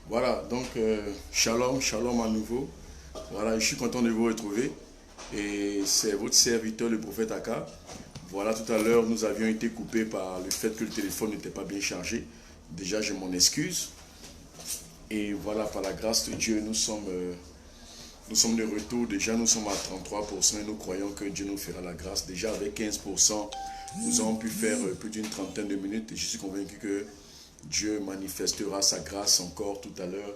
Voilà, donc shalom, shalom à nouveau. Voilà, je suis content de vous retrouver. Et c'est votre serviteur, le prophète Aka. Voilà, tout à l'heure, nous avions été coupés par le fait que le téléphone n'était pas bien chargé. Déjà, je m'en excuse. Et voilà, par la grâce de Dieu, nous sommes de retour. Déjà, nous sommes à 33% et nous croyons que Dieu nous fera la grâce. Déjà, avec 15%, nous avons pu faire plus d'une trentaine de minutes. Et je suis convaincu que Dieu manifestera sa grâce encore tout à l'heure.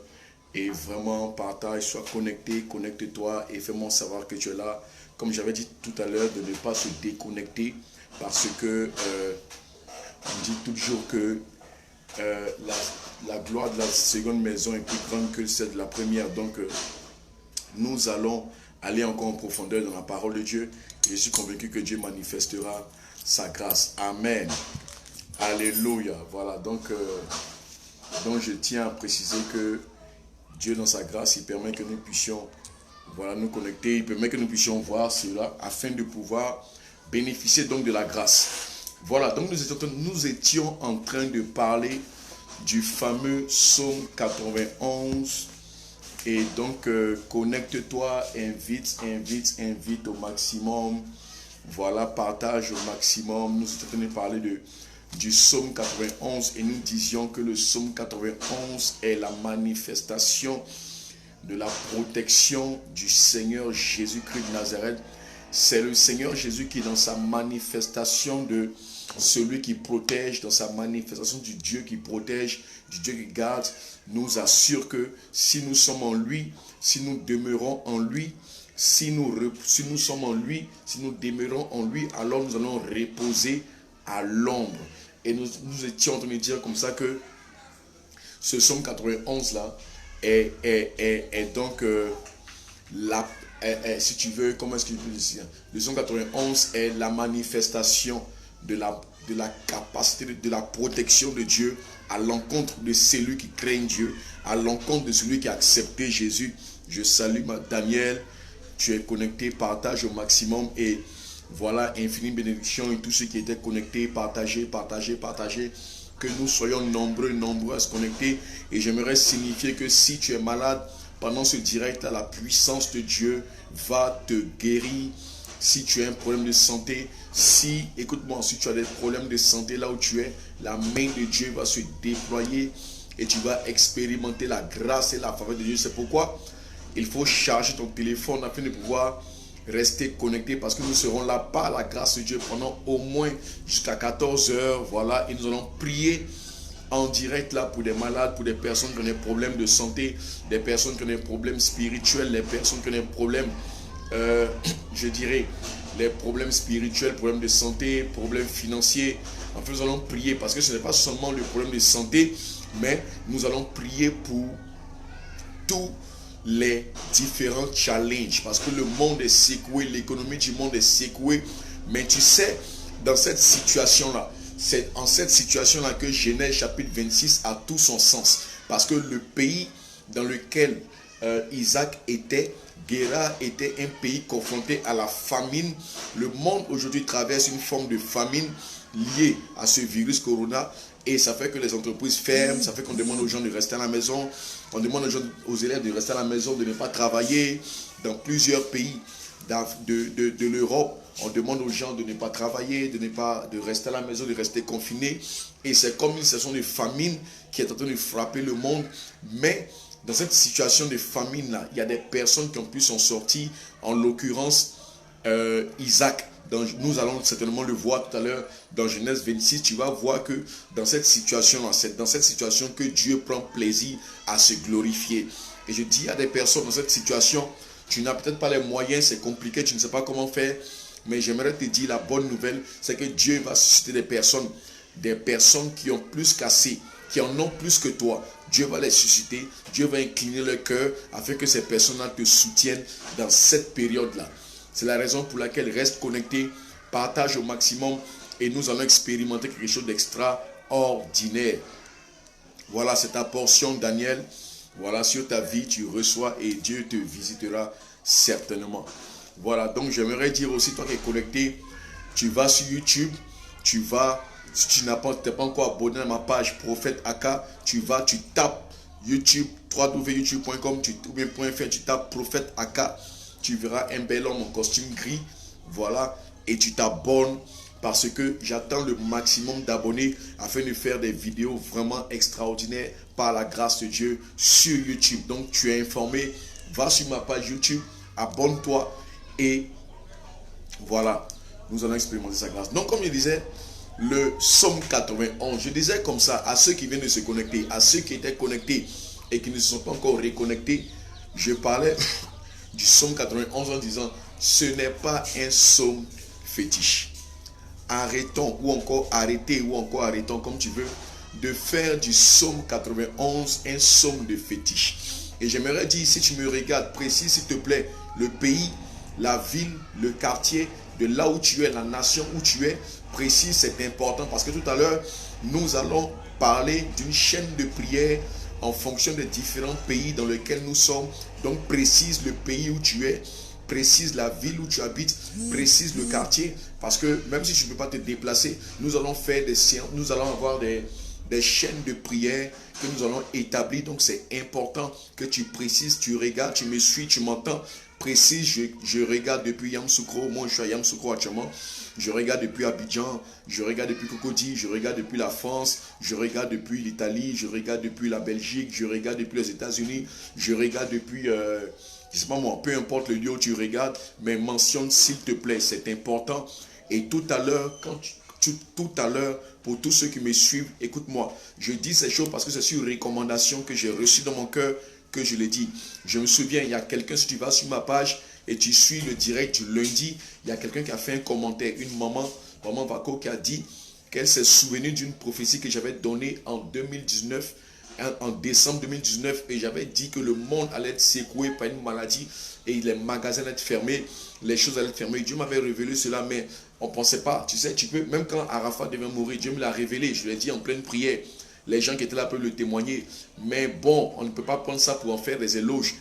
Et vraiment, partage, sois connecté, connecte-toi et fais-moi savoir que tu es là. Comme j'avais dit tout à l'heure, de ne pas se déconnecter parce que on dit toujours que la gloire de la seconde maison est plus grande que celle de la première. Donc, nous allons aller encore en profondeur dans la parole de Dieu. Et je suis convaincu que Dieu manifestera sa grâce. Amen. Alléluia. Voilà, donc je tiens à préciser que Dieu, dans sa grâce, il permet que nous puissions nous connecter, il permet que nous puissions voir cela afin de pouvoir bénéficier donc de la grâce. Voilà, donc nous étions en train de parler du fameux psaume 91. Et donc, connecte-toi, invite au maximum. Voilà, partage au maximum. Nous étions en train de parler du psaume 91 et nous disions que le psaume 91 est la manifestation de la protection du Seigneur Jésus-Christ de Nazareth. C'est le Seigneur Jésus qui, dans sa manifestation de celui qui protège, dans sa manifestation du Dieu qui protège, du Dieu qui garde, nous assure que si nous sommes en lui, si nous demeurons en lui, si nous sommes en lui, si nous demeurons en lui, alors nous allons reposer à l'ombre. Et nous étions en train de dire comme ça que ce psaume 91 là est donc si tu veux, comment est-ce que je peux dire? Le psaume 91 est la manifestation de la capacité, de la protection de Dieu à l'encontre de celui qui craint Dieu, à l'encontre de celui qui a accepté Jésus. Je salue Daniel, tu es connecté, partage au maximum et voilà, infinie bénédiction et tous ceux qui étaient connectés, partagez, que nous soyons nombreux à se connecter. Et j'aimerais signifier que si tu es malade, pendant ce direct là, la puissance de Dieu va te guérir. Si tu as un problème de santé, écoute-moi, si tu as des problèmes de santé là où tu es, la main de Dieu va se déployer et tu vas expérimenter la grâce et la faveur de Dieu. C'est pourquoi il faut charger ton téléphone afin de pouvoir rester connecté parce que nous serons là par la grâce de Dieu pendant au moins jusqu'à 14 heures. Voilà, et nous allons prier en direct là pour des malades, pour des personnes qui ont des problèmes de santé, des personnes qui ont des problèmes spirituels, les personnes qui ont des problèmes, je dirais, les problèmes spirituels, problèmes de santé, problèmes financiers. Enfin, nous allons prier parce que ce n'est pas seulement le problème de santé, mais nous allons prier pour tous les différents challenges parce que le monde est secoué, l'économie du monde est secouée. Mais tu sais, dans cette situation-là, c'est en cette situation-là que Genèse chapitre 26 a tout son sens. Parce que le pays dans lequel Isaac était, Guéra, était un pays confronté à la famine. Le monde aujourd'hui traverse une forme de famine liée à ce virus corona. Et ça fait que les entreprises ferment, ça fait qu'on demande aux gens de rester à la maison. On demande aux élèves de rester à la maison, de ne pas travailler. Dans plusieurs pays de l'Europe, on demande aux gens de ne pas travailler, de rester à la maison, de rester confinés. Et c'est comme une saison de famine qui est en train de frapper le monde. Mais dans cette situation de famine-là, il y a des personnes qui ont pu s'en sortir. En l'occurrence, Isaac. Nous allons certainement le voir tout à l'heure dans Genèse 26. Tu vas voir que dans cette situation-là, c'est dans cette situation que Dieu prend plaisir à se glorifier. Et je dis à des personnes dans cette situation, tu n'as peut-être pas les moyens, c'est compliqué, tu ne sais pas comment faire. Mais j'aimerais te dire la bonne nouvelle, c'est que Dieu va susciter des personnes qui ont plus qu'assez, qui en ont plus que toi. Dieu va les susciter, Dieu va incliner leur cœur afin que ces personnes-là te soutiennent dans cette période-là. C'est la raison pour laquelle reste connecté, partage au maximum et nous allons expérimenter quelque chose d'extraordinaire. Voilà, c'est ta portion, Daniel. Voilà, sur ta vie, tu reçois et Dieu te visitera certainement. Voilà, donc j'aimerais dire aussi, toi qui es connecté, tu vas sur YouTube, si tu n'es pas encore abonné à ma page Prophète Aka, tu tapes YouTube, www.youtube.com ou bien .fr, tu tapes Prophète Aka, tu verras un bel homme en costume gris, voilà, et tu t'abonnes parce que j'attends le maximum d'abonnés afin de faire des vidéos vraiment extraordinaires par la grâce de Dieu sur YouTube. Donc tu es informé, va sur ma page YouTube, abonne-toi et voilà, nous allons expérimenter sa grâce. Donc comme je disais, le psaume 91, je disais comme ça à ceux qui viennent de se connecter, à ceux qui étaient connectés et qui ne se sont pas encore reconnectés, je parlais du psaume 91 en disant, ce n'est pas un psaume fétiche. Arrêtons ou encore arrêtez ou encore arrêtons comme tu veux de faire du psaume 91 un psaume de fétiche. Et j'aimerais dire, si tu me regardes, précise s'il te plaît le pays, la ville, le quartier, de là où tu es, la nation où tu es, précise, c'est important parce que tout à l'heure, nous allons parler d'une chaîne de prière en fonction des différents pays dans lesquels nous sommes. Donc précise le pays où tu es, précise la ville où tu habites, précise le quartier, parce que même si tu ne peux pas te déplacer, nous allons faire des séances, nous allons avoir des chaînes de prière que nous allons établir. Donc c'est important que tu précises, tu regardes, tu me suis, tu m'entends. Précise, je regarde depuis Yamoussoukro, moi je suis à Yamoussoukro actuellement, je regarde depuis Abidjan, je regarde depuis Cocody, je regarde depuis la France, je regarde depuis l'Italie, je regarde depuis la Belgique, je regarde depuis les États-Unis, je regarde depuis, je sais pas moi, peu importe le lieu où tu regardes, mais mentionne s'il te plaît, c'est important. Et tout à l'heure, tout à l'heure, pour tous ceux qui me suivent, écoute-moi, je dis ces choses parce que c'est sur recommandation que j'ai reçu dans mon cœur que je l'ai dit. Je me souviens, il y a quelqu'un, si tu vas sur ma page et tu suis le direct du lundi, il y a quelqu'un qui a fait un commentaire, une maman Vaco, qui a dit qu'elle s'est souvenue d'une prophétie que j'avais donnée en 2019, en décembre 2019, et j'avais dit que le monde allait être secoué par une maladie et les magasins allaient être fermés, les choses allaient être fermées. Dieu m'avait révélé cela, mais on ne pensait pas. Tu sais, tu peux, même quand Arafat devait mourir, Dieu me l'a révélé, je l'ai dit en pleine prière. Les gens qui étaient là peuvent le témoigner. Mais bon, on ne peut pas prendre ça pour en faire des éloges.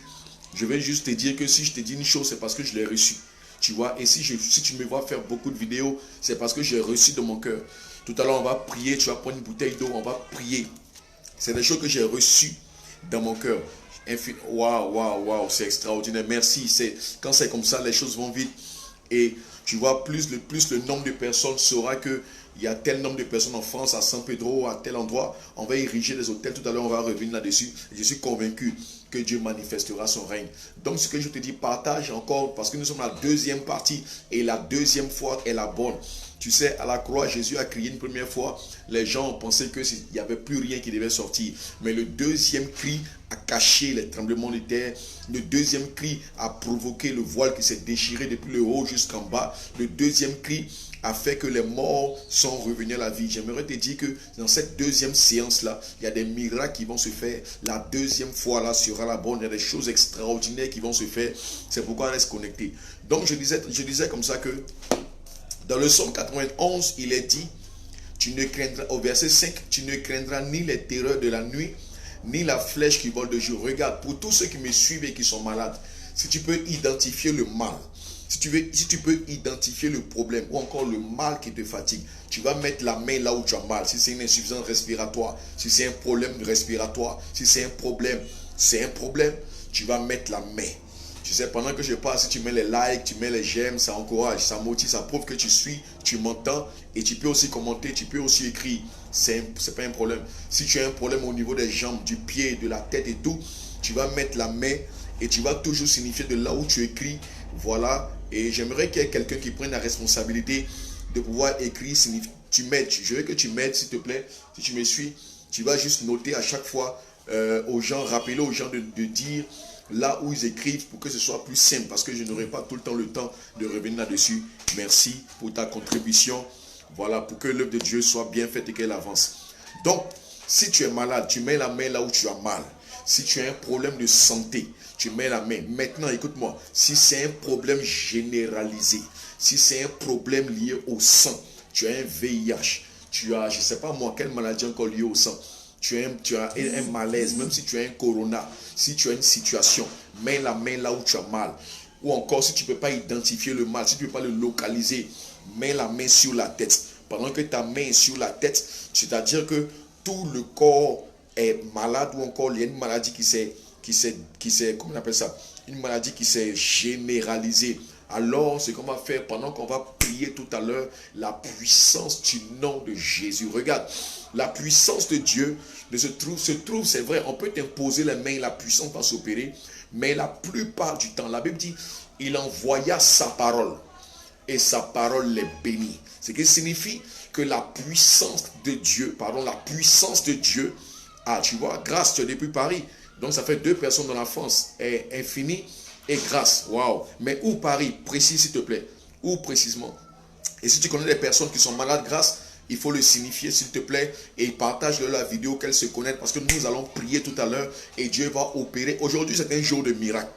Je vais juste te dire que si je te dis une chose, c'est parce que je l'ai reçu. Tu vois, et si tu me vois faire beaucoup de vidéos, c'est parce que j'ai reçu de mon cœur. Tout à l'heure, on va prier, tu vas prendre une bouteille d'eau, on va prier. C'est des choses que j'ai reçues dans mon cœur. Waouh, c'est extraordinaire. Merci. Quand c'est comme ça, les choses vont vite. Et tu vois, plus le nombre de personnes saura que il y a tel nombre de personnes en France, à San Pedro, à tel endroit, on va ériger des hôtels. Tout à l'heure, on va revenir là-dessus. Je suis convaincu que Dieu manifestera son règne. Donc, ce que je te dis, partage encore, parce que nous sommes à la deuxième partie, et la deuxième fois est la bonne. Tu sais, à la croix, Jésus a crié une première fois. Les gens pensaient qu'il n'y avait plus rien qui devait sortir. Mais le deuxième cri a caché les tremblements de terre. Le deuxième cri a provoqué le voile qui s'est déchiré depuis le haut jusqu'en bas. Le deuxième cri a fait que les morts sont revenus à la vie. J'aimerais te dire que dans cette deuxième séance-là, il y a des miracles qui vont se faire. La deuxième fois-là sera la bonne. Il y a des choses extraordinaires qui vont se faire. C'est pourquoi on reste connecté. Donc je disais comme ça que dans le psaume 91, il est dit, tu ne craindras, au verset 5, tu ne craindras ni les terreurs de la nuit, ni la flèche qui vole de jour. Regarde, pour tous ceux qui me suivent et qui sont malades, si tu peux identifier le mal, si tu peux identifier le problème ou encore le mal qui te fatigue, tu vas mettre la main là où tu as mal. Si c'est une insuffisance respiratoire, si c'est un problème respiratoire, si c'est un problème, tu vas mettre la main. Tu sais, pendant que je parle, si tu mets les likes, tu mets les j'aime, ça encourage, ça motive, ça prouve que tu suis, tu m'entends. Et tu peux aussi commenter, tu peux aussi écrire. C'est pas un problème. Si tu as un problème au niveau des jambes, du pied, de la tête et tout, tu vas mettre la main et tu vas toujours signifier de là où tu écris. Voilà. Et j'aimerais qu'il y ait quelqu'un qui prenne la responsabilité de pouvoir écrire. Tu m'aides. Je veux que tu m'aides, s'il te plaît. Si tu me suis, tu vas juste noter à chaque fois aux gens, rappeler aux gens de dire là où ils écrivent pour que ce soit plus simple, parce que je n'aurai pas tout le temps de revenir là-dessus. Merci pour ta contribution. Voilà, pour que l'œuvre de Dieu soit bien faite et qu'elle avance. Donc, si tu es malade, tu mets la main là où tu as mal. Si tu as un problème de santé, tu mets la main. Maintenant, écoute-moi, si c'est un problème généralisé, si c'est un problème lié au sang, tu as un VIH, tu as, je ne sais pas moi, quelle maladie encore liée au sang, tu as un malaise, même si tu as un corona, si tu as une situation, mets la main là où tu as mal. Ou encore, si tu ne peux pas identifier le mal, si tu ne peux pas le localiser, mets la main sur la tête. Pendant que ta main est sur la tête, c'est-à-dire que tout le corps est malade ou encore il y a une maladie comment on appelle ça? Une maladie qui s'est généralisée. Alors, ce qu'on va faire pendant qu'on va prier tout à l'heure, la puissance du nom de Jésus. Regarde, la puissance de Dieu se trouve, c'est vrai, on peut t'imposer les mains, la puissance va s'opérer, mais la plupart du temps, la Bible dit, il envoya sa parole et sa parole les bénit. Ce qui signifie que la puissance de Dieu, tu vois, grâce, tu es depuis Paris, donc ça fait 2 personnes dans la France, infini et grâce, waouh. Mais où Paris, précise s'il te plaît, où précisément? Et si tu connais des personnes qui sont malades grâce, il faut le signifier s'il te plaît et partage-leur la vidéo qu'elles se connaissent parce que nous allons prier tout à l'heure et Dieu va opérer. Aujourd'hui, c'est un jour de miracle.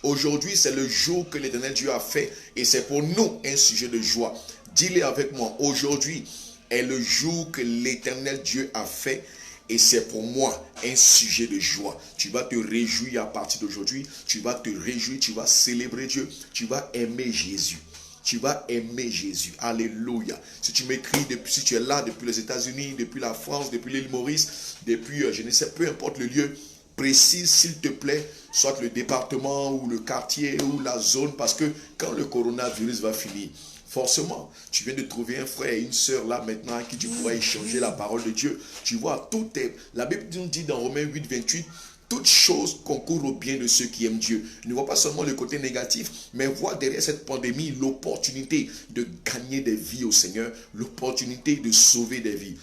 Aujourd'hui, c'est le jour que l'Éternel Dieu a fait et c'est pour nous un sujet de joie. Dis-le avec moi, aujourd'hui est le jour que l'Éternel Dieu a fait et c'est pour moi un sujet de joie. Tu vas te réjouir à partir d'aujourd'hui, tu vas te réjouir, tu vas célébrer Dieu, tu vas aimer Jésus. Tu vas aimer Jésus. Alléluia. Si tu m'écris, si tu es là depuis les États-Unis, depuis la France, depuis l'île Maurice, depuis, je ne sais, peu importe le lieu, précise s'il te plaît, soit le département ou le quartier ou la zone, parce que quand le coronavirus va finir, forcément, tu viens de trouver un frère et une sœur là maintenant à qui tu pourras échanger la parole de Dieu. Tu vois, tout est... La Bible nous dit dans Romains 8, 28, toutes choses concourent au bien de ceux qui aiment Dieu. Ne vois pas seulement le côté négatif, mais vois derrière cette pandémie l'opportunité de gagner des vies au Seigneur, l'opportunité de sauver des vies.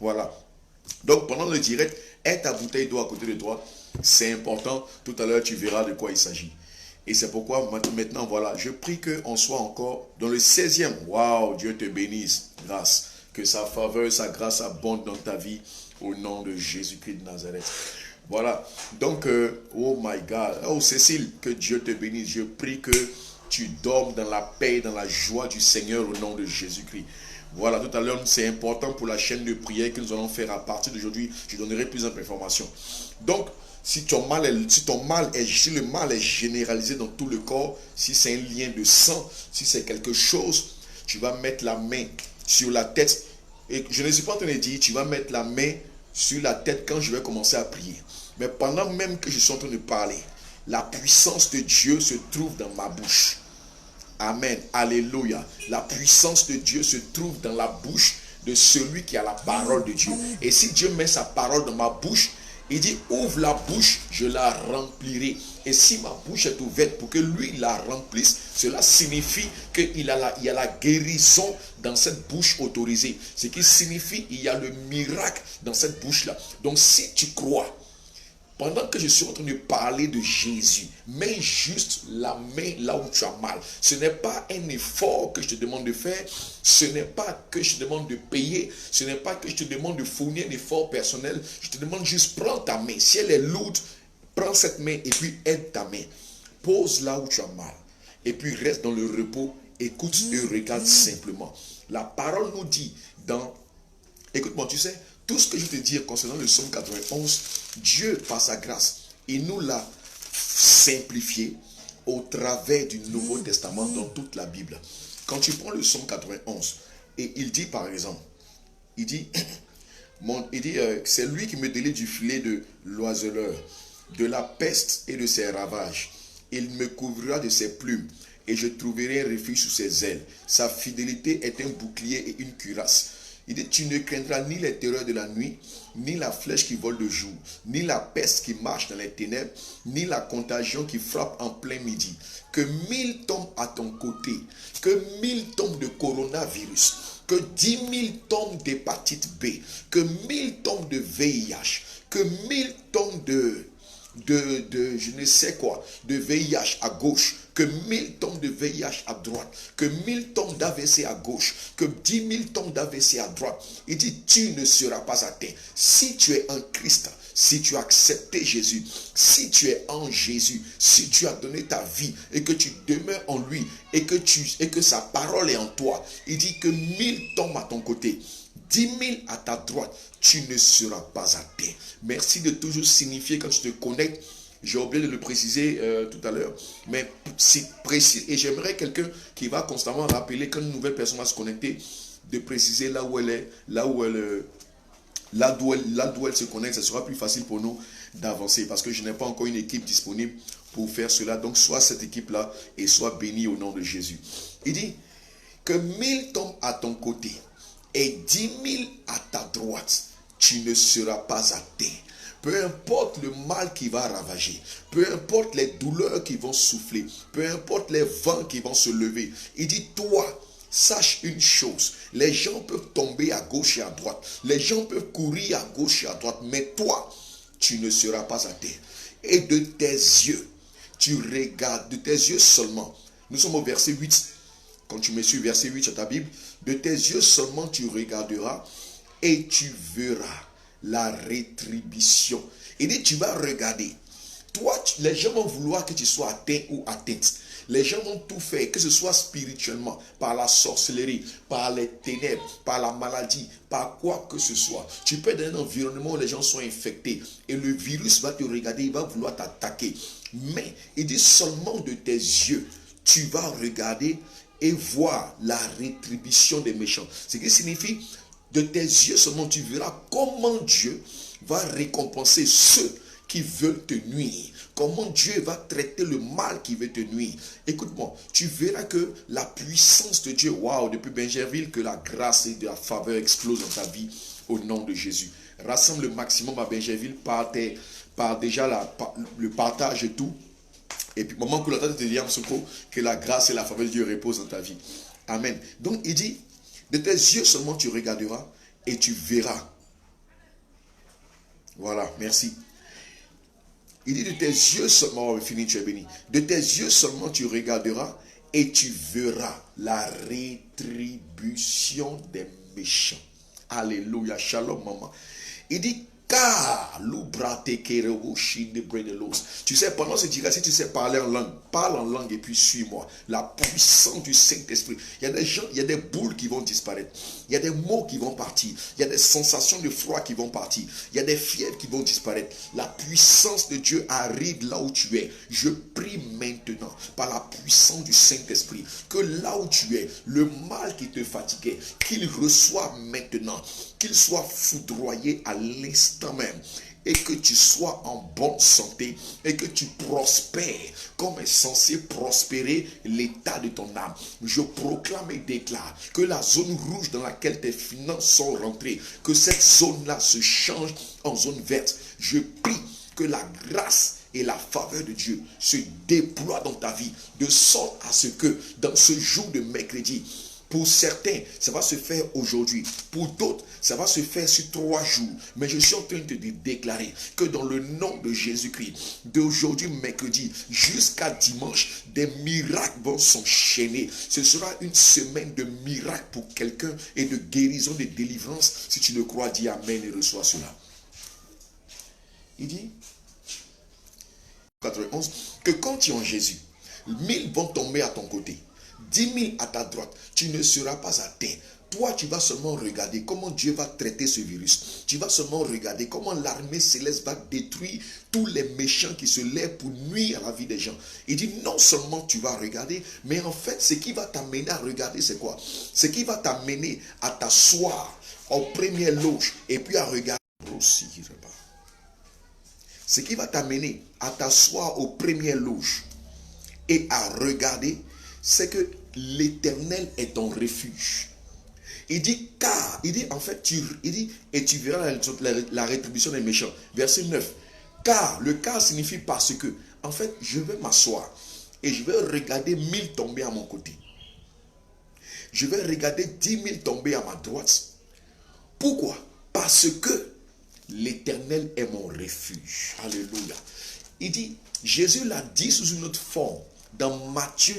Voilà. Donc pendant le direct, aie ta bouteille d'eau à côté de toi. C'est important. Tout à l'heure, tu verras de quoi il s'agit. Et c'est pourquoi maintenant, voilà, je prie qu'on soit encore dans le 16e. Waouh, Dieu te bénisse. Grâce. Que sa faveur, sa grâce abonde dans ta vie au nom de Jésus-Christ de Nazareth. Voilà. Donc, oh my God. Oh Cécile, que Dieu te bénisse. Je prie que tu dormes dans la paix et dans la joie du Seigneur au nom de Jésus-Christ. Voilà, tout à l'heure, c'est important pour la chaîne de prière que nous allons faire à partir d'aujourd'hui. Je donnerai plus d'informations. Donc, si le mal est généralisé dans tout le corps, si c'est un lien de sang, si c'est quelque chose, tu vas mettre la main sur la tête. Et je ne suis pas en train de dire, tu vas mettre la main sur la tête quand je vais commencer à prier. Mais pendant même que je suis en train de parler, la puissance de Dieu se trouve dans ma bouche. Amen. Alléluia. La puissance de Dieu se trouve dans la bouche de celui qui a la parole de Dieu. Et si Dieu met sa parole dans ma bouche, il dit, ouvre la bouche, je la remplirai. Et si ma bouche est ouverte pour que lui la remplisse, cela signifie qu'il y a la guérison dans cette bouche autorisée. Ce qui signifie qu'il y a le miracle dans cette bouche-là. Donc si tu crois, pendant que je suis en train de parler de Jésus, mets juste la main là où tu as mal. Ce n'est pas un effort que je te demande de faire. Ce n'est pas que je te demande de payer. Ce n'est pas que je te demande de fournir un effort personnel. Je te demande juste, prends ta main. Si elle est lourde, prends cette main et puis aide ta main. Pose là où tu as mal. Et puis reste dans le repos. Écoute et regarde simplement. La parole nous dit dans... Écoute-moi, tu sais, tout ce que je te dis concernant le psaume 91, Dieu, par sa grâce, il nous l'a simplifié au travers du Nouveau Testament dans toute la Bible. Quand tu prends le psaume 91, et il dit par exemple, il dit c'est lui qui me délivre du filet de l'oiseleur, de la peste et de ses ravages. Il me couvrira de ses plumes et je trouverai un refuge sous ses ailes. Sa fidélité est un bouclier et une cuirasse. Il dit, tu ne craindras ni les terreurs de la nuit, ni la flèche qui vole de jour, ni la peste qui marche dans les ténèbres, ni la contagion qui frappe en plein midi. Que 1000 tombent à ton côté, que 1000 tombent de coronavirus, que 10 000 tombent d'hépatite B, que 1000 tombent de VIH, que 1000 tombent de je ne sais quoi, de VIH à gauche, que 1000 tombent de VIH à droite, que 1000 tombent d'AVC à gauche, que 10 000 tombent d'AVC à droite. Il dit, tu ne seras pas atteint. Si tu es en Christ, si tu as accepté Jésus, si tu es en Jésus, si tu as donné ta vie et que tu demeures en lui et que sa parole est en toi, il dit que 1000 tombent à ton côté, 10 000 à ta droite, tu ne seras pas atteint. Merci de toujours signifier quand tu te connectes. J'ai oublié de le préciser tout à l'heure, mais c'est précis. Et j'aimerais quelqu'un qui va constamment rappeler quand une nouvelle personne va se connecter, de préciser là où elle est, là d'où elle se connecte, ce sera plus facile pour nous d'avancer parce que je n'ai pas encore une équipe disponible pour faire cela. Donc, soit cette équipe-là et soit bénie au nom de Jésus. Il dit que 1000 tombent à ton côté et 10 000 à ta droite, tu ne seras pas atteint. Peu importe le mal qui va ravager, peu importe les douleurs qui vont souffler, peu importe les vents qui vont se lever, il dit, toi, sache une chose, les gens peuvent tomber à gauche et à droite, les gens peuvent courir à gauche et à droite, mais toi, tu ne seras pas atteint. Et de tes yeux, tu regardes, de tes yeux seulement. Nous sommes au verset 8. Quand tu me suis, verset 8 sur ta Bible, de tes yeux seulement tu regarderas et tu verras la rétribution. Il dit, tu vas regarder. Toi, les gens vont vouloir que tu sois atteint ou atteinte. Les gens vont tout faire, que ce soit spirituellement, par la sorcellerie, par les ténèbres, par la maladie, par quoi que ce soit. Tu peux être dans un environnement où les gens sont infectés et le virus va te regarder, il va vouloir t'attaquer. Mais il dit seulement de tes yeux, tu vas regarder et voir la rétribution des méchants. Ce qui signifie, de tes yeux seulement tu verras comment Dieu va récompenser ceux qui veulent te nuire. Comment Dieu va traiter le mal qui veut te nuire. Écoute-moi, tu verras que la puissance de Dieu, waouh, depuis Benjerville, que la grâce et de la faveur explosent dans ta vie au nom de Jésus. Rassemble le maximum à Benjerville par déjà le partage et tout. Et puis, moment que l'entend te dire, que la grâce et la faveur de Dieu reposent dans ta vie. Amen. Donc, il dit, de tes yeux seulement tu regarderas et tu verras. Voilà, merci. Il dit de tes yeux seulement, oh, fini, tu es béni. De tes yeux seulement tu regarderas et tu verras la rétribution des méchants. Alléluia, shalom maman. Il dit car tu sais, pendant ce direct, si tu sais parler en langue, parle en langue et puis suis-moi. La puissance du Saint-Esprit. Il y a des gens, il y a des boules qui vont disparaître. Il y a des mots qui vont partir. Il y a des sensations de froid qui vont partir. Il y a des fièvres qui vont disparaître. La puissance de Dieu arrive là où tu es. Je prie maintenant, par la puissance du Saint-Esprit, que là où tu es, le mal qui te fatiguait, qu'il reçoive maintenant, qu'il soit foudroyé à l'instant même, et que tu sois en bonne santé et que tu prospères comme est censé prospérer l'état de ton âme. Je proclame et déclare que la zone rouge dans laquelle tes finances sont rentrées, que cette zone-là se change en zone verte. Je prie que la grâce et la faveur de Dieu se déploient dans ta vie, de sorte à ce que dans ce jour de mercredi, pour certains, ça va se faire aujourd'hui. Pour d'autres, ça va se faire sur 3 jours. Mais je suis en train de te déclarer que dans le nom de Jésus-Christ, d'aujourd'hui mercredi jusqu'à dimanche, des miracles vont s'enchaîner. Ce sera une semaine de miracles pour quelqu'un et de guérison, de délivrance. Si tu le crois, dis Amen et reçois cela. Il dit, 91, que quand tu es en Jésus, 1000 vont tomber à ton côté. 10 000 à ta droite, tu ne seras pas atteint. Toi, tu vas seulement regarder comment Dieu va traiter ce virus. Tu vas seulement regarder comment l'armée céleste va détruire tous les méchants qui se lèvent pour nuire à la vie des gens. Il dit non seulement tu vas regarder, mais en fait, ce qui va t'amener à regarder, c'est quoi? Ce qui va t'amener à t'asseoir en première loge et puis à regarder. Ce qui va t'amener à t'asseoir aux premières loges et à regarder, c'est que l'Éternel est ton refuge. Il dit car, il dit en fait, il dit et tu verras la rétribution des méchants. Verset 9. Car, le car signifie parce que, en fait, je vais m'asseoir et je vais regarder 1000 tomber à mon côté. Je vais regarder 10 000 tomber à ma droite. Pourquoi? Parce que l'Éternel est mon refuge. Alléluia. Il dit, Jésus l'a dit sous une autre forme dans Matthieu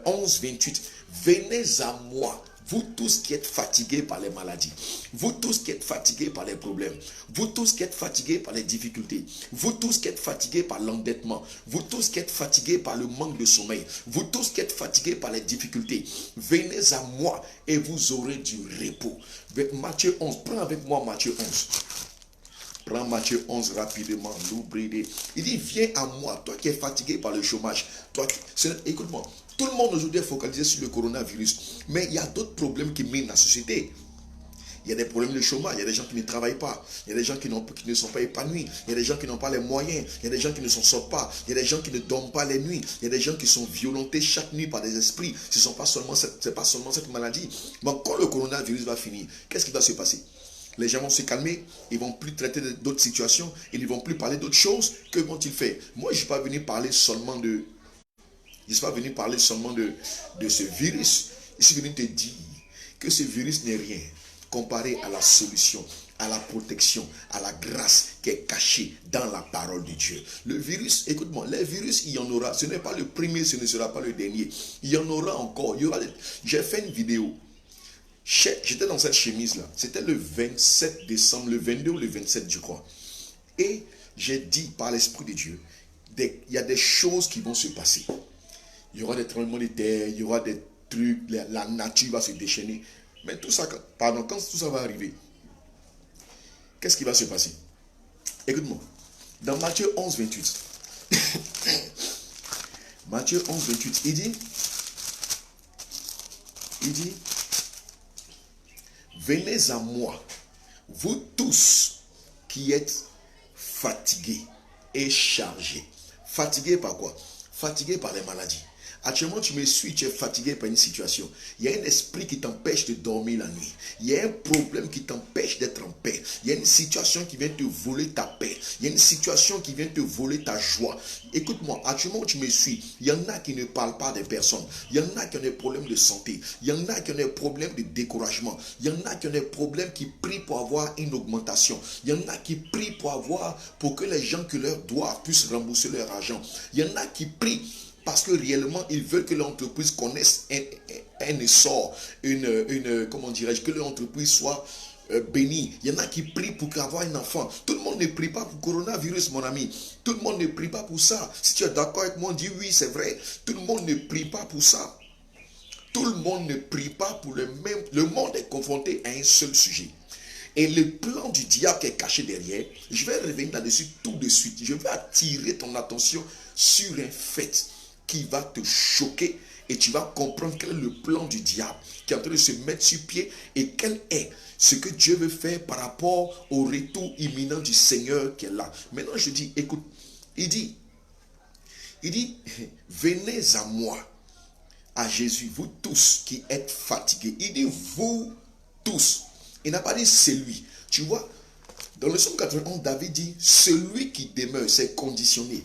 11, 28. Venez à moi, vous tous qui êtes fatigués par les maladies, vous tous qui êtes fatigués par les problèmes, vous tous qui êtes fatigués par les difficultés, vous tous qui êtes fatigués par l'endettement, vous tous qui êtes fatigués par le manque de sommeil, vous tous qui êtes fatigués par les difficultés, venez à moi et vous aurez du repos. Matthieu 11, prends avec moi Matthieu 11. Prends Matthieu 11 rapidement. Il dit, viens à moi, toi qui es fatigué par le chômage. Écoute-moi, tout le monde aujourd'hui est focalisé sur le coronavirus. Mais il y a d'autres problèmes qui minent la société. Il y a des problèmes de chômage, il y a des gens qui ne travaillent pas, il y a des gens qui ne sont pas épanouis, il y a des gens qui n'ont pas les moyens, il y a des gens qui ne s'en sortent pas, il y a des gens qui ne dorment pas les nuits, il y a des gens qui sont violentés chaque nuit par des esprits. Ce n'est pas seulement cette maladie. Mais quand le coronavirus va finir, qu'est-ce qui va se passer? Les gens vont se calmer, ils ne vont plus traiter d'autres situations, ils ne vont plus parler d'autres choses. Que vont-ils faire? Moi, je ne suis pas venu parler seulement de... Je ne suis pas venu parler seulement de ce virus. Je suis venu te dire que ce virus n'est rien comparé à la solution, à la protection, à la grâce qui est cachée dans la parole de Dieu. Le virus, écoute-moi, les virus, il y en aura. Ce n'est pas le premier, ce ne sera pas le dernier. Il y en aura encore. J'ai fait une vidéo. J'étais dans cette chemise-là. C'était le 27 décembre, le 22 ou le 27, je crois. Et j'ai dit par l'Esprit de Dieu, il y a des choses qui vont se passer. Il y aura des tremblements de terre, il y aura des trucs, la nature va se déchaîner. Mais tout ça, quand tout ça va arriver, qu'est-ce qui va se passer? Écoute-moi. Dans Matthieu 11, 28. Matthieu 11, 28, il dit, venez à moi, vous tous qui êtes fatigués et chargés. Fatigués par quoi? Fatigués par les maladies. Actuellement, tu me suis, tu es fatigué par une situation. Il y a un esprit qui t'empêche de dormir la nuit. Il y a un problème qui t'empêche d'être en paix. Il y a une situation qui vient te voler ta paix. Il y a une situation qui vient te voler ta joie. Écoute-moi, actuellement, tu me suis. Il y en a qui ne parlent pas des personnes. Il y en a qui ont des problèmes de santé. Il y en a qui ont des problèmes de découragement. Il y en a qui ont des problèmes qui prient pour avoir une augmentation. Il y en a qui prient pour que les gens qui leur doivent puissent rembourser leur argent. Il y en a qui prient parce que réellement, ils veulent que l'entreprise connaisse un essor, comment dirais-je, que l'entreprise soit bénie. Il y en a qui prient pour avoir un enfant. Tout le monde ne prie pas pour le coronavirus, mon ami. Tout le monde ne prie pas pour ça. Si tu es d'accord avec moi, dis oui, c'est vrai. Tout le monde ne prie pas pour ça. Tout le monde ne prie pas pour le même. Le monde est confronté à un seul sujet. Et le plan du diable qui est caché derrière, je vais revenir là-dessus tout de suite. Je vais attirer ton attention sur un fait qui va te choquer et tu vas comprendre quel est le plan du diable qui est en train de se mettre sur pied et quel est ce que Dieu veut faire par rapport au retour imminent du Seigneur qui est là. Maintenant, je dis, écoute, il dit, venez à moi, à Jésus, vous tous qui êtes fatigués. Il dit, vous tous. Il n'a pas dit celui. Tu vois, dans le psaume 91, David dit, celui qui demeure, c'est conditionné.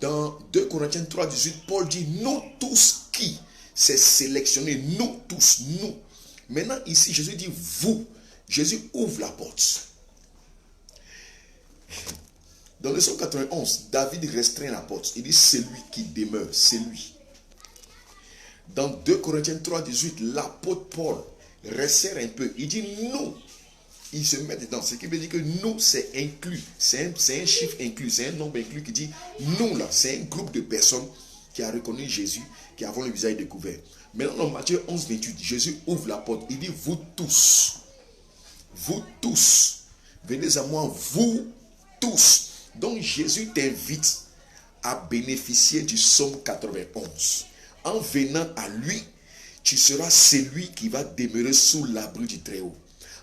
Dans 2 Corinthiens 3, 18, Paul dit, nous tous qui, c'est sélectionné, nous tous, nous. Maintenant, ici, Jésus dit, vous. Jésus ouvre la porte. Dans le psaume 91, David restreint la porte. Il dit, celui qui demeure, c'est lui. Dans 2 Corinthiens 3, 18, l'apôtre Paul resserre un peu. Il dit, nous. Il se met dedans. Ce qui veut dire que nous, c'est inclus. C'est un chiffre inclus. C'est un nombre inclus qui dit nous, là. C'est un groupe de personnes qui a reconnu Jésus, qui avons le visage découvert. Maintenant, dans Matthieu 11, 28, Jésus ouvre la porte. Il dit vous tous, venez à moi, vous tous. Donc, Jésus t'invite à bénéficier du psaume 91. En venant à lui, tu seras celui qui va demeurer sous l'abri du Très-Haut.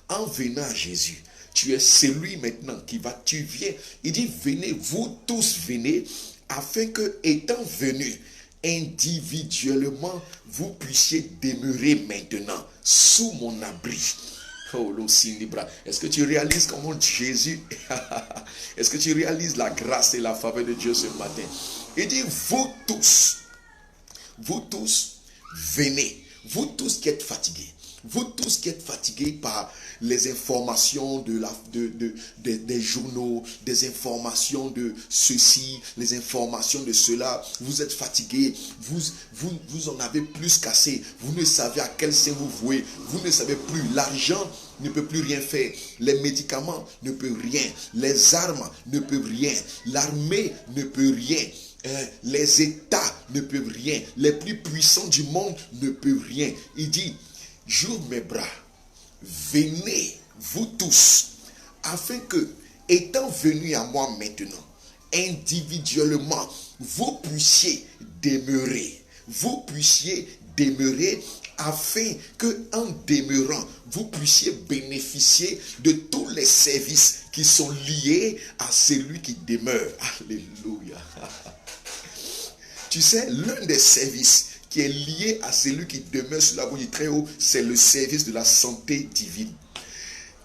En venant à Jésus, tu es celui maintenant tu viens. Il dit, venez, vous tous venez, afin que, étant venus individuellement, vous puissiez demeurer maintenant sous mon abri. Oh, est-ce que tu réalises comment Jésus, est-ce que tu réalises la grâce et la faveur de Dieu ce matin? Il dit, vous tous, venez, vous tous qui êtes fatigués. Vous tous qui êtes fatigués par les informations des journaux, des informations de ceci, les informations de cela, vous êtes fatigués, vous en avez plus qu'assez, vous ne savez à quel sein vous vouez, vous ne savez plus, l'argent ne peut plus rien faire, les médicaments ne peuvent rien, les armes ne peuvent rien, l'armée ne peut rien. Les États ne peuvent rien, les plus puissants du monde ne peuvent rien. Il dit, j'ouvre mes bras, venez, vous tous, afin que, étant venus à moi maintenant, individuellement, vous puissiez demeurer demeurer, afin que en demeurant, vous puissiez bénéficier de tous les services qui sont liés à celui qui demeure. Alléluia. Tu sais, l'un des services qui est lié à celui qui demeure sur la voie du Très-Haut, c'est le service de la santé divine.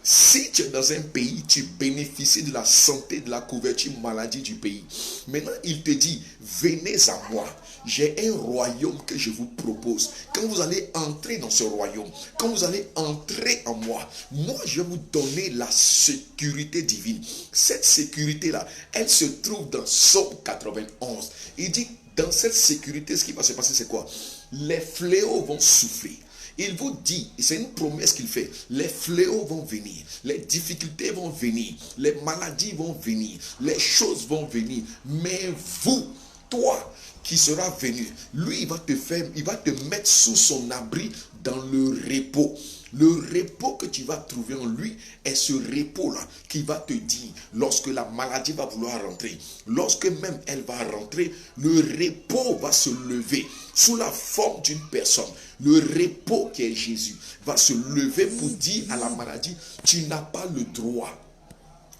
Si tu es dans un pays, tu bénéficies de la santé, de la couverture maladie du pays. Maintenant, il te dit, venez à moi. J'ai un royaume que je vous propose. Quand vous allez entrer dans ce royaume, quand vous allez entrer en moi, moi je vais vous donner la sécurité divine. Cette sécurité-là, elle se trouve dans Psaume 91. Il dit, dans cette sécurité, ce qui va se passer, c'est quoi? Les fléaux vont souffler. Il vous dit, c'est une promesse qu'il fait, les fléaux vont venir, les difficultés vont venir, les maladies vont venir, les choses vont venir. Mais vous, toi qui seras venu, lui, il va te mettre sous son abri dans le repos. Le repos que tu vas trouver en lui est ce repos-là qui va te dire, lorsque la maladie va vouloir rentrer, lorsque même elle va rentrer, le repos va se lever sous la forme d'une personne. Le repos qui est Jésus va se lever pour dire à la maladie, tu n'as pas le droit.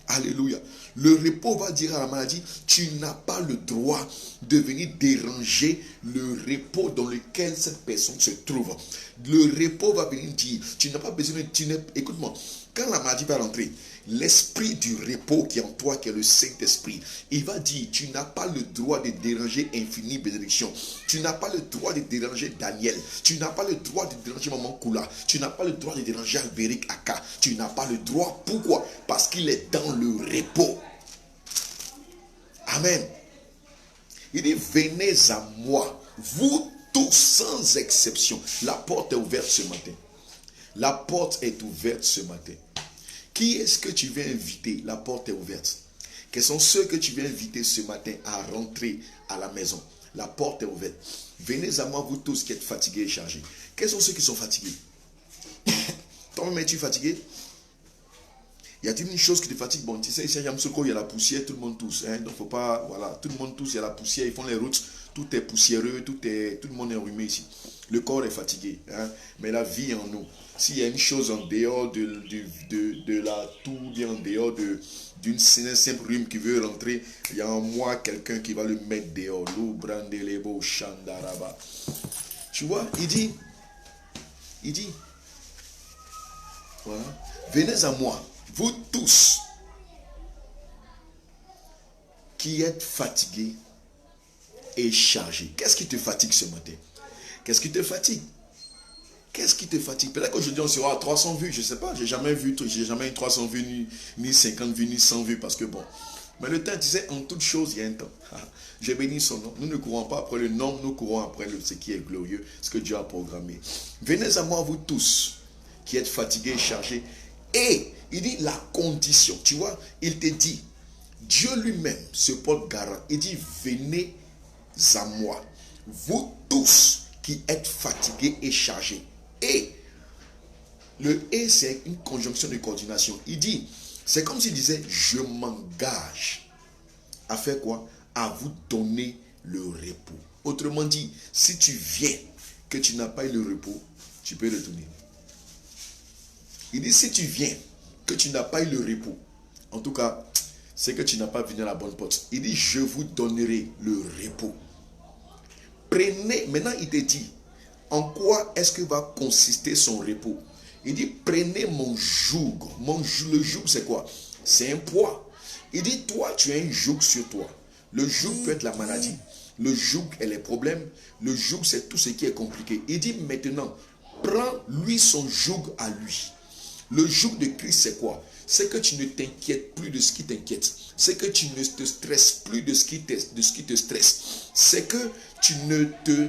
Alléluia. Le repos va dire à la maladie, tu n'as pas le droit de venir déranger le repos dans lequel cette personne se trouve. Le repos va venir dire, tu n'as pas besoin de... Écoute-moi, quand la maladie va rentrer, l'esprit du repos qui est en toi, qui est le Saint-Esprit, il va dire, tu n'as pas le droit de déranger Infini Bénédiction. Tu n'as pas le droit de déranger Daniel. Tu n'as pas le droit de déranger Maman Koula. Tu n'as pas le droit de déranger Albéric Aka. Tu n'as pas le droit. Pourquoi? Parce qu'il est dans le repos. Amen. Il dit, venez à moi, vous tous sans exception. La porte est ouverte ce matin. La porte est ouverte ce matin. Qui est-ce que tu viens inviter? La porte est ouverte. Quels sont ceux que tu viens inviter ce matin à rentrer à la maison? La porte est ouverte. Venez à moi, vous tous qui êtes fatigués et chargés. Quels sont ceux qui sont fatigués? Toi-même, es-tu fatigué? Y a-t-il une chose qui te fatigue? Bon, tu sais, ici à Yamsoko, il y a la poussière, tout le monde tousse. Hein? Donc, faut pas, voilà, tout le monde tousse, il y a la poussière, ils font les routes, tout est poussiéreux, tout le monde est enrhumé ici. Le corps est fatigué, hein? Mais la vie en nous. S'il y a une chose en dehors de la toux, bien en dehors d'une simple rhume qui veut rentrer, il y a en moi quelqu'un qui va le mettre dehors. Tu vois, il dit, voilà, venez à moi, vous tous qui êtes fatigués et chargés. Qu'est-ce qui te fatigue ce matin? Qu'est-ce qui te fatigue? Qu'est-ce qui te fatigue? Peut-être qu'aujourd'hui on sera à 300 vues, je ne sais pas. J'ai jamais eu 300 vues, ni 50 vues, ni 100 vues, parce que bon. Mais le temps, tu sais, en toute chose, il y a un temps. J'ai béni son nom. Nous ne courons pas après le nom, nous courons après ce qui est glorieux, ce que Dieu a programmé. Venez à moi, vous tous, qui êtes fatigués et chargés. Et il dit la condition, tu vois, il te dit, Dieu lui-même se porte garant. Il dit, venez à moi, vous tous qui êtes fatigués et chargés. Et le et, c'est une conjonction de coordination. Il dit, c'est comme s'il disait, je m'engage à faire quoi? À vous donner le repos. Autrement dit, si tu viens, que tu n'as pas eu le repos, tu peux retourner. Il dit, si tu viens, que tu n'as pas eu le repos, en tout cas, c'est que tu n'as pas venu à la bonne porte. Il dit, je vous donnerai le repos. Prenez, maintenant il te dit, en quoi est-ce que va consister son repos? Il dit, prenez mon joug. Le joug, c'est quoi? C'est un poids. Il dit, toi, tu as un joug sur toi. Le joug peut être la maladie. Le joug est les problèmes. Le joug, c'est tout ce qui est compliqué. Il dit, maintenant, prends lui son joug à lui. Le joug de Christ, c'est quoi? C'est que tu ne t'inquiètes plus de ce qui t'inquiète. C'est que tu ne te stresses plus de ce qui te stresse. C'est que tu ne te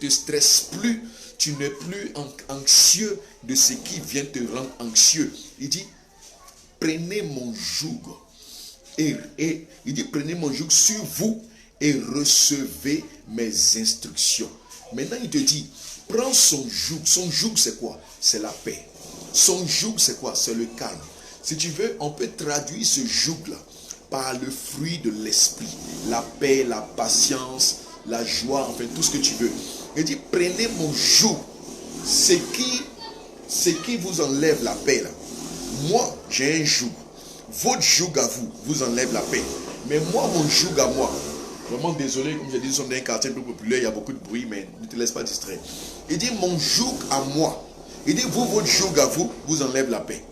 stresses plus. Tu n'es plus anxieux de ce qui vient te rendre anxieux. Il dit, prenez mon joug. Et il dit, prenez mon joug sur vous et recevez mes instructions. Maintenant, il te dit, prends son joug. Son joug, c'est quoi? C'est la paix. Son joug, c'est quoi? C'est le calme. Si tu veux, on peut traduire ce joug-là par le fruit de l'esprit. La paix, la patience, la joie, enfin tout ce que tu veux. Il dit, prenez mon joug, ce qui vous enlève la paix là. Moi, j'ai un joug. Votre joug à vous, vous enlève la paix. Mais moi, mon joug à moi, vraiment désolé, comme j'ai dit, nous sommes dans un quartier un peu populaire, il y a beaucoup de bruit, mais ne te laisse pas distraire. Il dit, mon joug à moi. Il dit, vous, votre joug à vous, vous enlève la paix.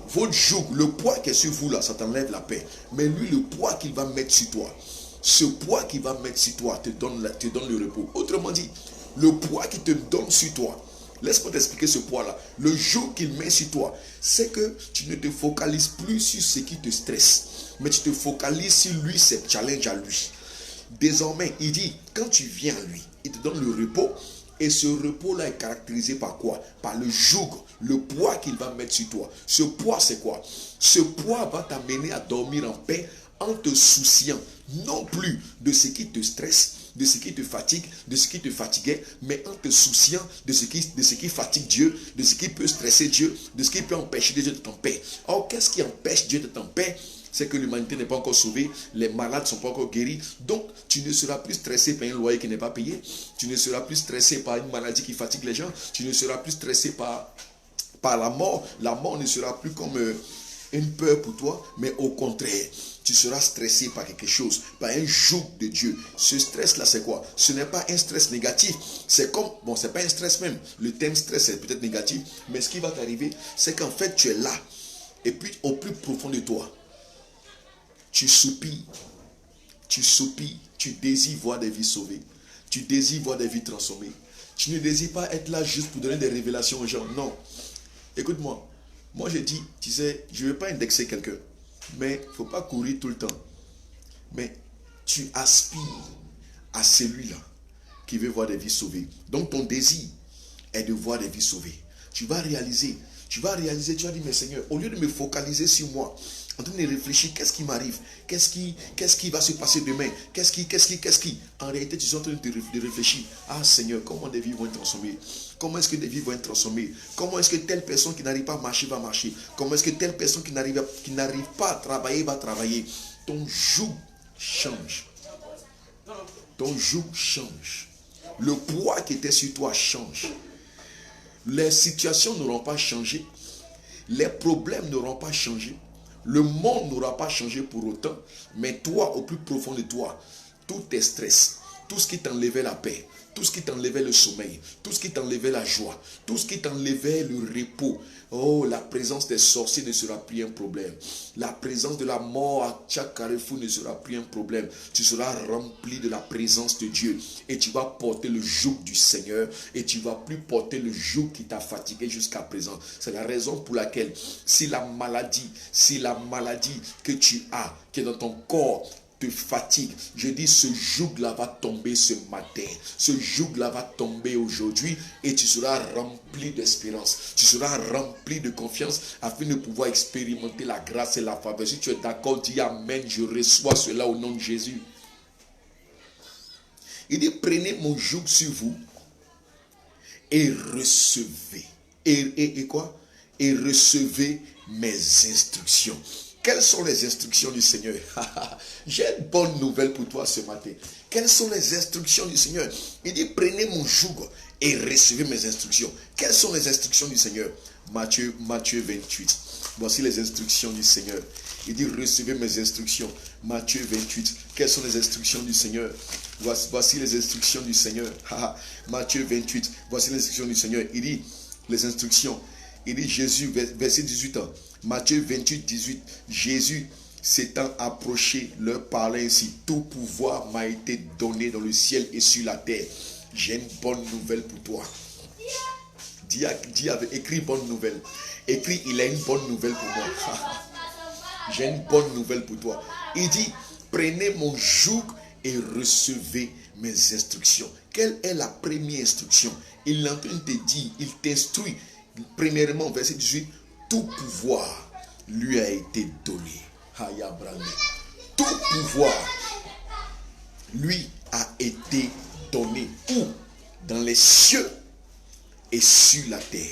Votre joug, le poids qui est sur vous là, ça t'enlève la paix. Mais lui, le poids qu'il va mettre sur toi, ce poids qu'il va mettre sur toi te donne le repos. Autrement dit, le poids qu'il te donne sur toi, laisse-moi t'expliquer ce poids-là. Le joug qu'il met sur toi, c'est que tu ne te focalises plus sur ce qui te stresse, mais tu te focalises sur lui, ses challenges à lui. Désormais, il dit, quand tu viens à lui, il te donne le repos. Et ce repos-là est caractérisé par quoi? Par le joug, le poids qu'il va mettre sur toi. Ce poids, c'est quoi? Ce poids va t'amener à dormir en paix en te souciant non plus de ce qui te stresse, de ce qui te fatigue, de ce qui te fatiguait, mais en te souciant de ce qui fatigue Dieu, de ce qui peut stresser Dieu, de ce qui peut empêcher Dieu d'être en paix. Or, qu'est-ce qui empêche Dieu d'être en paix? C'est que l'humanité n'est pas encore sauvée, les malades ne sont pas encore guéris. Donc, tu ne seras plus stressé par un loyer qui n'est pas payé. Tu ne seras plus stressé par une maladie qui fatigue les gens. Tu ne seras plus stressé par la mort. La mort ne sera plus comme une peur pour toi, mais au contraire, tu seras stressé par quelque chose, par un joug de Dieu. Ce stress-là, c'est quoi? Ce n'est pas un stress négatif. C'est comme, bon, c'est pas un stress même. Le terme stress est peut-être négatif, mais ce qui va t'arriver, c'est qu'en fait, tu es là. Et puis, au plus profond de toi, tu soupires, tu désires voir des vies sauvées, tu désires voir des vies transformées. Tu ne désires pas être là juste pour donner des révélations aux gens. Non. Écoute-moi, moi j'ai dit, tu sais, je ne veux pas indexer quelqu'un, mais il ne faut pas courir tout le temps. Mais tu aspires à celui-là qui veut voir des vies sauvées. Donc ton désir est de voir des vies sauvées. Tu vas réaliser, tu vas dire, mais Seigneur, au lieu de me focaliser sur moi, en train de réfléchir, qu'est-ce qui m'arrive? Qu'est-ce qui va se passer demain? Qu'est-ce qui? En réalité, tu es en train de réfléchir. Ah Seigneur, comment des vies vont être transformées? Comment est-ce que des vies vont être transformées? Comment est-ce que telle personne qui n'arrive pas à marcher va marcher? Comment est-ce que telle personne qui n'arrive pas à travailler va travailler? Ton joug change. Ton joug change. Le poids qui était sur toi change. Les situations n'auront pas changé. Les problèmes n'auront pas changé. Le monde n'aura pas changé pour autant, mais toi, au plus profond de toi, tout tes stress, tout ce qui t'enlevait la paix, tout ce qui t'enlevait le sommeil, tout ce qui t'enlevait la joie, tout ce qui t'enlevait le repos, oh, la présence des sorciers ne sera plus un problème. La présence de la mort à chaque carrefour ne sera plus un problème. Tu seras rempli de la présence de Dieu et tu vas porter le joug du Seigneur et tu ne vas plus porter le joug qui t'a fatigué jusqu'à présent. C'est la raison pour laquelle si la maladie que tu as, qui est dans ton corps, te fatigue, je dis ce joug-là va tomber ce matin, ce joug-là va tomber aujourd'hui et tu seras rempli d'espérance, tu seras rempli de confiance afin de pouvoir expérimenter la grâce et la faveur. Si tu es d'accord, dis Amen, je reçois cela au nom de Jésus. Il dit, prenez mon joug sur vous et recevez. Et quoi? Et recevez mes instructions. Quelles sont les instructions du Seigneur? J'ai une bonne nouvelle pour toi ce matin. Quelles sont les instructions du Seigneur? Il dit, prenez mon joug et recevez mes instructions. Quelles sont les instructions du Seigneur? Matthieu 28. Voici les instructions du Seigneur. Il dit, recevez mes instructions. Matthieu 28. Quelles sont les instructions du Seigneur? Voici les instructions du Seigneur. Matthieu 28. Voici les instructions du Seigneur. Il dit, les instructions. Il dit, Jésus, verset 18 ans. Matthieu 28, 18. Jésus s'étant approché, leur parlait ainsi. Tout pouvoir m'a été donné dans le ciel et sur la terre. J'ai une bonne nouvelle pour toi. Écris bonne nouvelle. Écris, il a une bonne nouvelle pour moi. J'ai une bonne nouvelle pour toi. Il dit, prenez mon joug et recevez mes instructions. Quelle est la première instruction? Il est en train de te dire, il t'instruit. Premièrement, verset 18, tout pouvoir lui a été donné. Tout pouvoir lui a été donné. Où? Dans les cieux et sur la terre.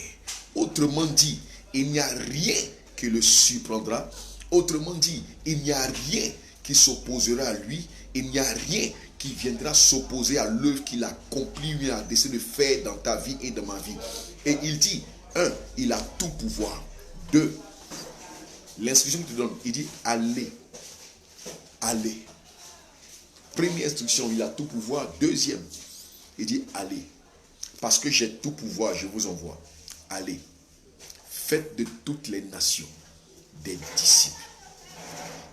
Autrement dit, il n'y a rien qui le surprendra. Autrement dit, il n'y a rien qui s'opposera à lui. Il n'y a rien qui viendra s'opposer à l'œuvre qu'il accomplit, lui a décidé de faire dans ta vie et dans ma vie. Et il dit, 1, il a tout pouvoir. 2, l'instruction qu'il te donne, il dit, allez. Allez. Première instruction, il a tout pouvoir. Deuxième, il dit, allez. Parce que j'ai tout pouvoir, je vous envoie. Allez. Faites de toutes les nations des disciples.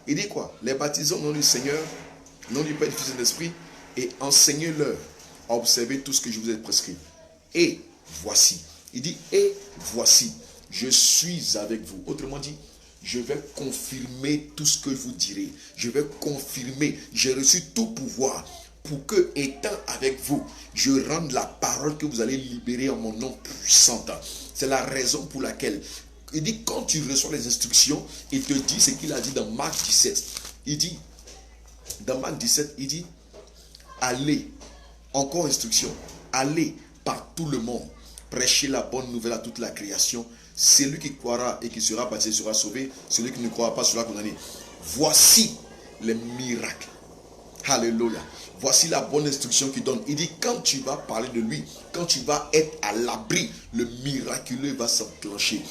Il dit quoi? Les baptisons au nom du Seigneur, au nom du Père, du Fils et de l'Esprit, et enseignez-leur à observer tout ce que je vous ai prescrit. Et voici. Il dit, et voici, je suis avec vous. Autrement dit, je vais confirmer tout ce que vous direz. Je vais confirmer. J'ai reçu tout pouvoir pour que, étant avec vous, je rende la parole que vous allez libérer en mon nom puissante. C'est la raison pour laquelle il dit, quand tu reçois les instructions, il te dit ce qu'il a dit dans Marc 17. Il dit, dans Marc 17, il dit, allez, encore instruction, allez par tout le monde, prêchez la bonne nouvelle à toute la création. Celui qui croira et qui sera baptisé sera sauvé, celui qui ne croira pas sera condamné. Voici les miracles. Alléluia. Voici la bonne instruction qu'il donne. Il dit, quand tu vas parler de lui, quand tu vas être à l'abri, le miraculeux va s'enclencher.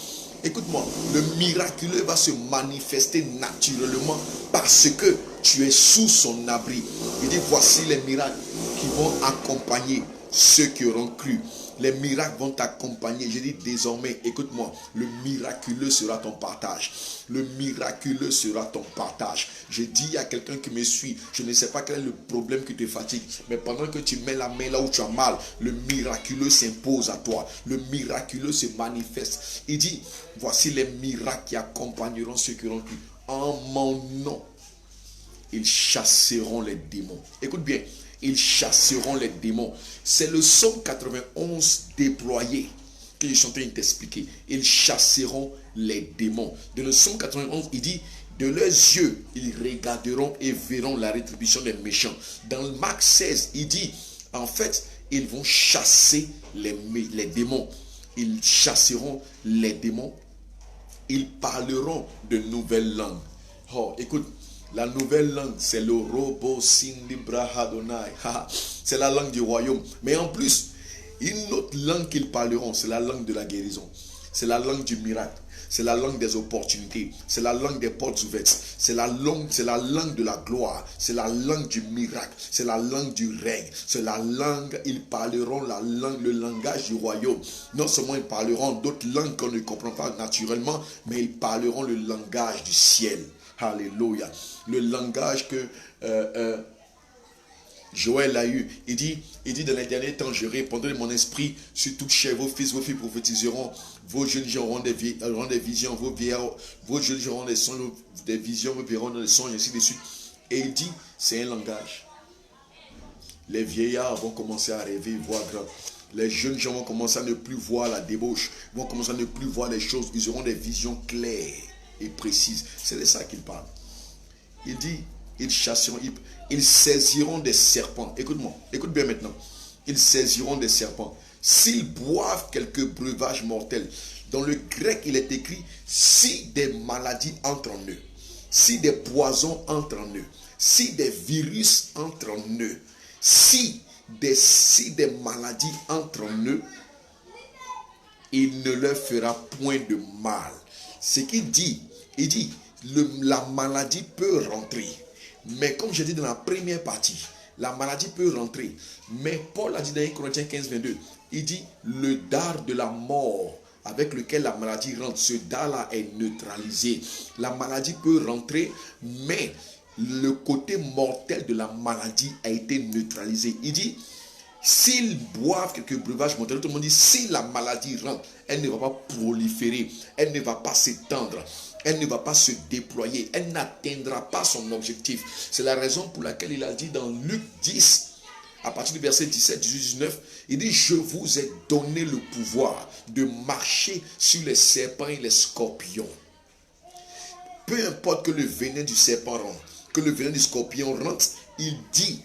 Écoute-moi, le miraculeux va se manifester naturellement parce que tu es sous son abri. Il dit, voici les miracles qui vont accompagner ceux qui auront cru. Les miracles vont t'accompagner. Je dis désormais, écoute-moi, le miraculeux sera ton partage. Le miraculeux sera ton partage. Je dis à quelqu'un qui me suit, je ne sais pas quel est le problème qui te fatigue, mais pendant que tu mets la main là où tu as mal, le miraculeux s'impose à toi. Le miraculeux se manifeste. Il dit, voici les miracles qui accompagneront ceux qui auront cru. En mon nom, ils chasseront les démons. Écoute bien. Ils chasseront les démons. C'est le psaume 91 déployé que je suis en train de t'expliquer. Ils chasseront les démons. Dans le psaume 91, il dit, de leurs yeux, ils regarderont et verront la rétribution des méchants. Dans le Marc 16, il dit, en fait, ils vont chasser les démons. Ils chasseront les démons. Ils parleront de nouvelles langues. Oh, écoute. La nouvelle langue, c'est le robo sindibra hadonai. C'est la langue du royaume. Mais en plus, une autre langue qu'ils parleront, c'est la langue de la guérison. C'est la langue du miracle. C'est la langue des opportunités. C'est la langue des portes ouvertes. C'est la langue de la gloire. C'est la langue du miracle. C'est la langue du règne. C'est la langue, ils parleront le langage du royaume. Non seulement ils parleront d'autres langues qu'on ne comprend pas naturellement, mais ils parleront le langage du ciel. Alléluia. Le langage que Joël a eu. Il dit dans les derniers temps, je répandrai mon esprit sur toute chair. Vos fils, vos filles prophétiseront. Vos jeunes gens auront des visions. Vos jeunes gens auront des visions. Vos vieillards auront des songes, ainsi de suite. Et il dit, c'est un langage. Les vieillards vont commencer à rêver, voir grand. Les jeunes gens vont commencer à ne plus voir la débauche. Vont commencer à ne plus voir les choses. Ils auront des visions claires et précises. C'est de ça qu'il parle. Il dit, ils chasseront, ils saisiront des serpents. Écoute-moi, écoute bien maintenant. Ils saisiront des serpents. S'ils boivent quelques breuvages mortels, dans le grec il est écrit, si des maladies entrent en eux, si des poisons entrent en eux, si des virus entrent en eux, si des maladies entrent en eux, il ne leur fera point de mal. Ce qu'il dit, il dit, la maladie peut rentrer. Mais comme j'ai dit dans la première partie, la maladie peut rentrer. Mais Paul a dit dans 1 Corinthiens 15, 22, il dit, le dard de la mort avec lequel la maladie rentre, ce dard-là est neutralisé. La maladie peut rentrer, mais le côté mortel de la maladie a été neutralisé. Il dit, s'ils boivent quelques breuvages mortels, tout le monde dit, si la maladie rentre, elle ne va pas proliférer, elle ne va pas s'étendre, elle ne va pas se déployer, elle n'atteindra pas son objectif. C'est la raison pour laquelle il a dit dans Luc 10, à partir du verset 17, 18, 19, il dit, je vous ai donné le pouvoir de marcher sur les serpents et les scorpions. Peu importe que le venin du serpent rentre, que le venin du scorpion rentre, il dit,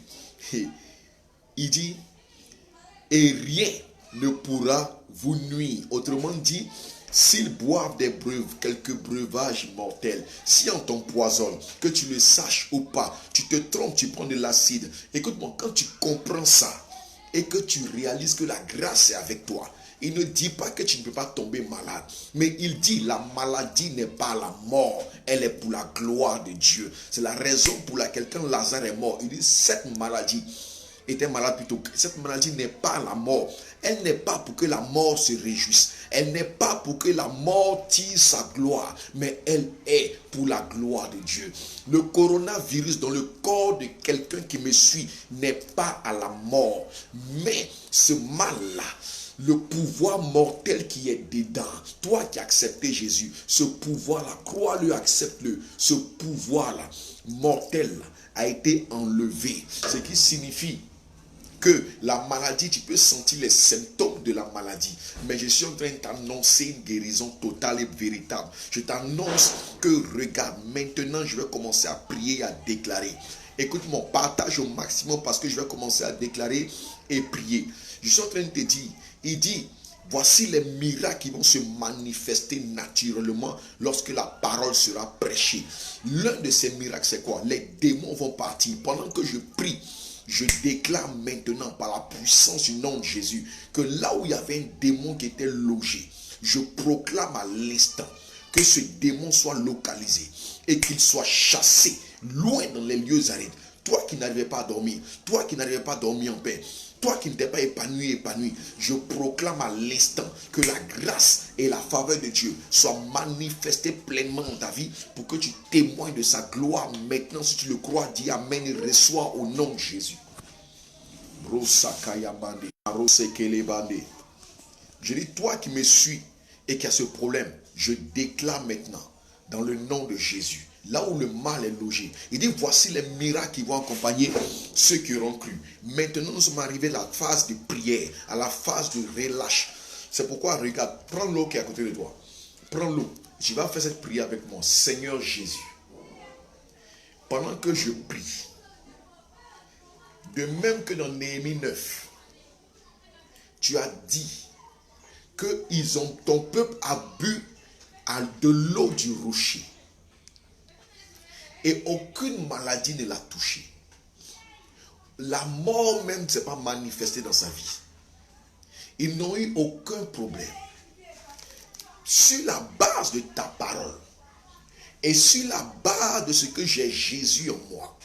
et rien ne pourra vous nuire. Autrement dit, S'ils boivent quelques breuvages mortels, si on t'empoisonne, que tu le saches ou pas, tu te trompes, tu prends de l'acide. Écoute-moi, quand tu comprends ça et que tu réalises que la grâce est avec toi, il ne dit pas que tu ne peux pas tomber malade, mais il dit la maladie n'est pas la mort, elle est pour la gloire de Dieu. C'est la raison pour laquelle quand Lazare est mort, il dit cette maladie était malade plutôt. Cette maladie n'est pas la mort. Elle n'est pas pour que la mort se réjouisse. Elle n'est pas pour que la mort tire sa gloire, mais elle est pour la gloire de Dieu. Le coronavirus dans le corps de quelqu'un qui me suit n'est pas à la mort, mais ce mal-là, le pouvoir mortel qui est dedans, toi qui as accepté Jésus, ce pouvoir-là, crois-le, accepte-le, ce pouvoir-là, mortel, a été enlevé. Ce qui signifie que la maladie, tu peux sentir les symptômes de la maladie, mais je suis en train de t'annoncer une guérison totale et véritable. Je t'annonce que, regarde, maintenant je vais commencer à prier et à déclarer. Écoute-moi, partage au maximum parce que je vais commencer à déclarer et prier. Je suis en train de te dire, il dit, voici les miracles qui vont se manifester naturellement lorsque la parole sera prêchée. L'un de ces miracles, c'est quoi? Les démons vont partir. Pendant que je prie, je déclare maintenant par la puissance du nom de Jésus que là où il y avait un démon qui était logé, je proclame à l'instant que ce démon soit localisé et qu'il soit chassé loin dans les lieux arides. Toi qui n'arrivais pas à dormir, toi qui n'arrivais pas à dormir en paix, toi qui n'étais pas épanoui, je proclame à l'instant que la grâce et la faveur de Dieu soient manifestées pleinement dans ta vie pour que tu témoignes de sa gloire. Maintenant, si tu le crois, dis Amen et reçois au nom de Jésus. Je dis, toi qui me suis et qui as ce problème, je déclare maintenant dans le nom de Jésus, là où le mal est logé. Il dit, voici les miracles qui vont accompagner ceux qui auront cru. Maintenant, nous sommes arrivés à la phase de prière, à la phase de relâche. C'est pourquoi, regarde, prends l'eau qui est à côté de toi. Prends l'eau. Tu vas faire cette prière avec moi. Seigneur Jésus, pendant que je prie, de même que dans Néhémie 9, tu as dit que ton peuple a bu de l'eau du rocher. Et aucune maladie ne l'a touché. La mort même ne s'est pas manifestée dans sa vie. Ils n'ont eu aucun problème. Sur la base de ta parole et sur la base de ce que j'ai Jésus en moi,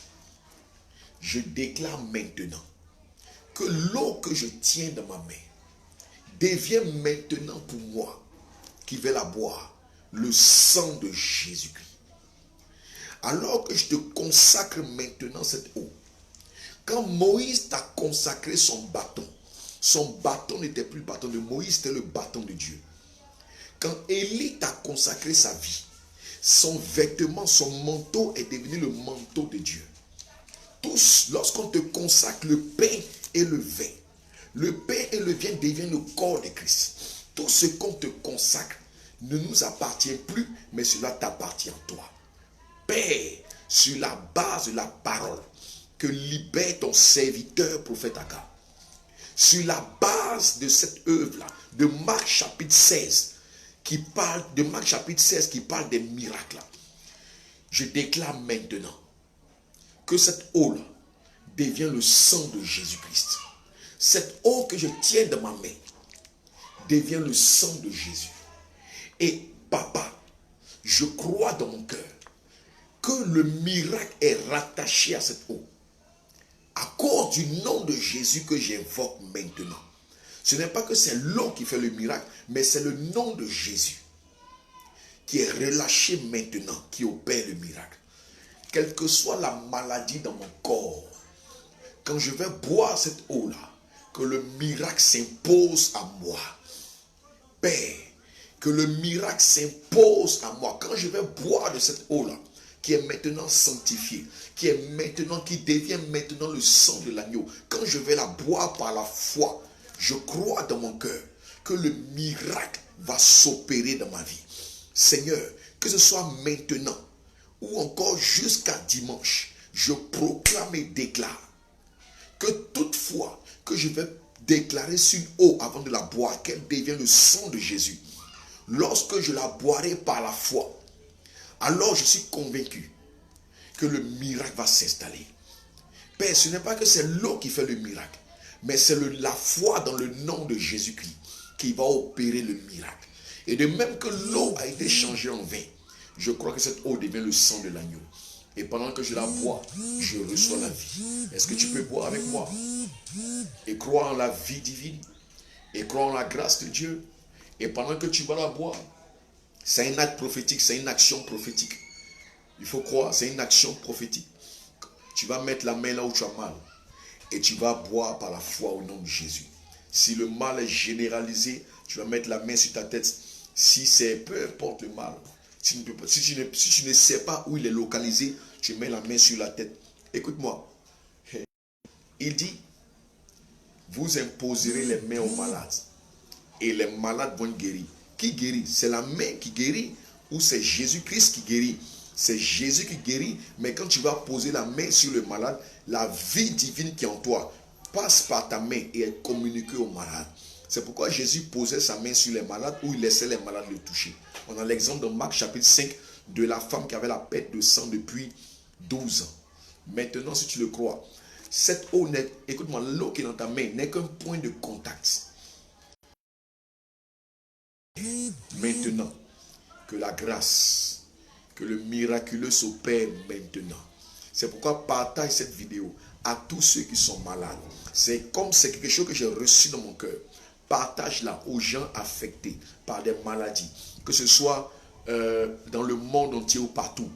je déclare maintenant que l'eau que je tiens dans ma main devient maintenant pour moi, qui vais la boire, le sang de Jésus-Christ. Alors que je te consacre maintenant cette eau. Quand Moïse t'a consacré son bâton n'était plus le bâton de Moïse, c'était le bâton de Dieu. Quand Élie t'a consacré sa vie, son vêtement, son manteau est devenu le manteau de Dieu. Tous, lorsqu'on te consacre le pain et le vin, le pain et le vin deviennent le corps de Christ. Tout ce qu'on te consacre ne nous appartient plus, mais cela t'appartient à toi. Père, sur la base de la parole que libère ton serviteur prophète Aga, sur la base de cette œuvre-là, de Marc chapitre 16, qui parle des miracles, je déclare maintenant que cette eau-là devient le sang de Jésus-Christ. Cette eau que je tiens dans ma main devient le sang de Jésus. Et papa, je crois dans mon cœur que le miracle est rattaché à cette eau. À cause du nom de Jésus que j'invoque maintenant. Ce n'est pas que c'est l'eau qui fait le miracle, mais c'est le nom de Jésus qui est relâché maintenant, qui opère le miracle. Quelle que soit la maladie dans mon corps, quand je vais boire cette eau-là, que le miracle s'impose à moi. Père, que le miracle s'impose à moi. Quand je vais boire de cette eau-là, qui est maintenant sanctifiée, qui devient maintenant le sang de l'agneau, quand je vais la boire par la foi, je crois dans mon cœur que le miracle va s'opérer dans ma vie. Seigneur, que ce soit maintenant ou encore jusqu'à dimanche, je proclame et déclare que toutefois que je vais déclarer sur une eau avant de la boire, qu'elle devient le sang de Jésus. lorsque je la boirai par la foi, alors je suis convaincu que le miracle va s'installer. Père, ce n'est pas que c'est l'eau qui fait le miracle, mais c'est la foi dans le nom de Jésus-Christ qui va opérer le miracle. Et de même que l'eau a été changée en vin, je crois que cette eau devient le sang de l'agneau. Et pendant que je la bois, je reçois la vie. Est-ce que tu peux boire avec moi? Et croire en la vie divine. Et croire en la grâce de Dieu. Et pendant que tu vas la boire, c'est un acte prophétique, c'est une action prophétique. Il faut croire, c'est une action prophétique. Tu vas mettre la main là où tu as mal. Et tu vas boire par la foi au nom de Jésus. Si le mal est généralisé, tu vas mettre la main sur ta tête. Si c'est peu importe le mal. Si tu ne sais pas où il est localisé, tu mets la main sur la tête. Écoute-moi. Il dit, vous imposerez les mains aux malades. Et les malades vont guérir. Qui guérit? C'est la main qui guérit ou c'est Jésus-Christ qui guérit? C'est Jésus qui guérit, mais quand tu vas poser la main sur le malade, la vie divine qui est en toi passe par ta main et est communiquée au malade. C'est pourquoi Jésus posait sa main sur les malades ou il laissait les malades le toucher. On a l'exemple de Marc chapitre 5 de la femme qui avait la perte de sang depuis 12 ans. Maintenant, si tu le crois, cette eau, écoute-moi, l'eau qui est dans ta main n'est qu'un point de contact. Maintenant, que la grâce, que le miraculeux s'opère maintenant. C'est pourquoi partage cette vidéo à tous ceux qui sont malades. C'est comme c'est quelque chose que j'ai reçu dans mon cœur. Partage-la aux gens affectés par des maladies. Que ce soit dans le monde entier ou partout.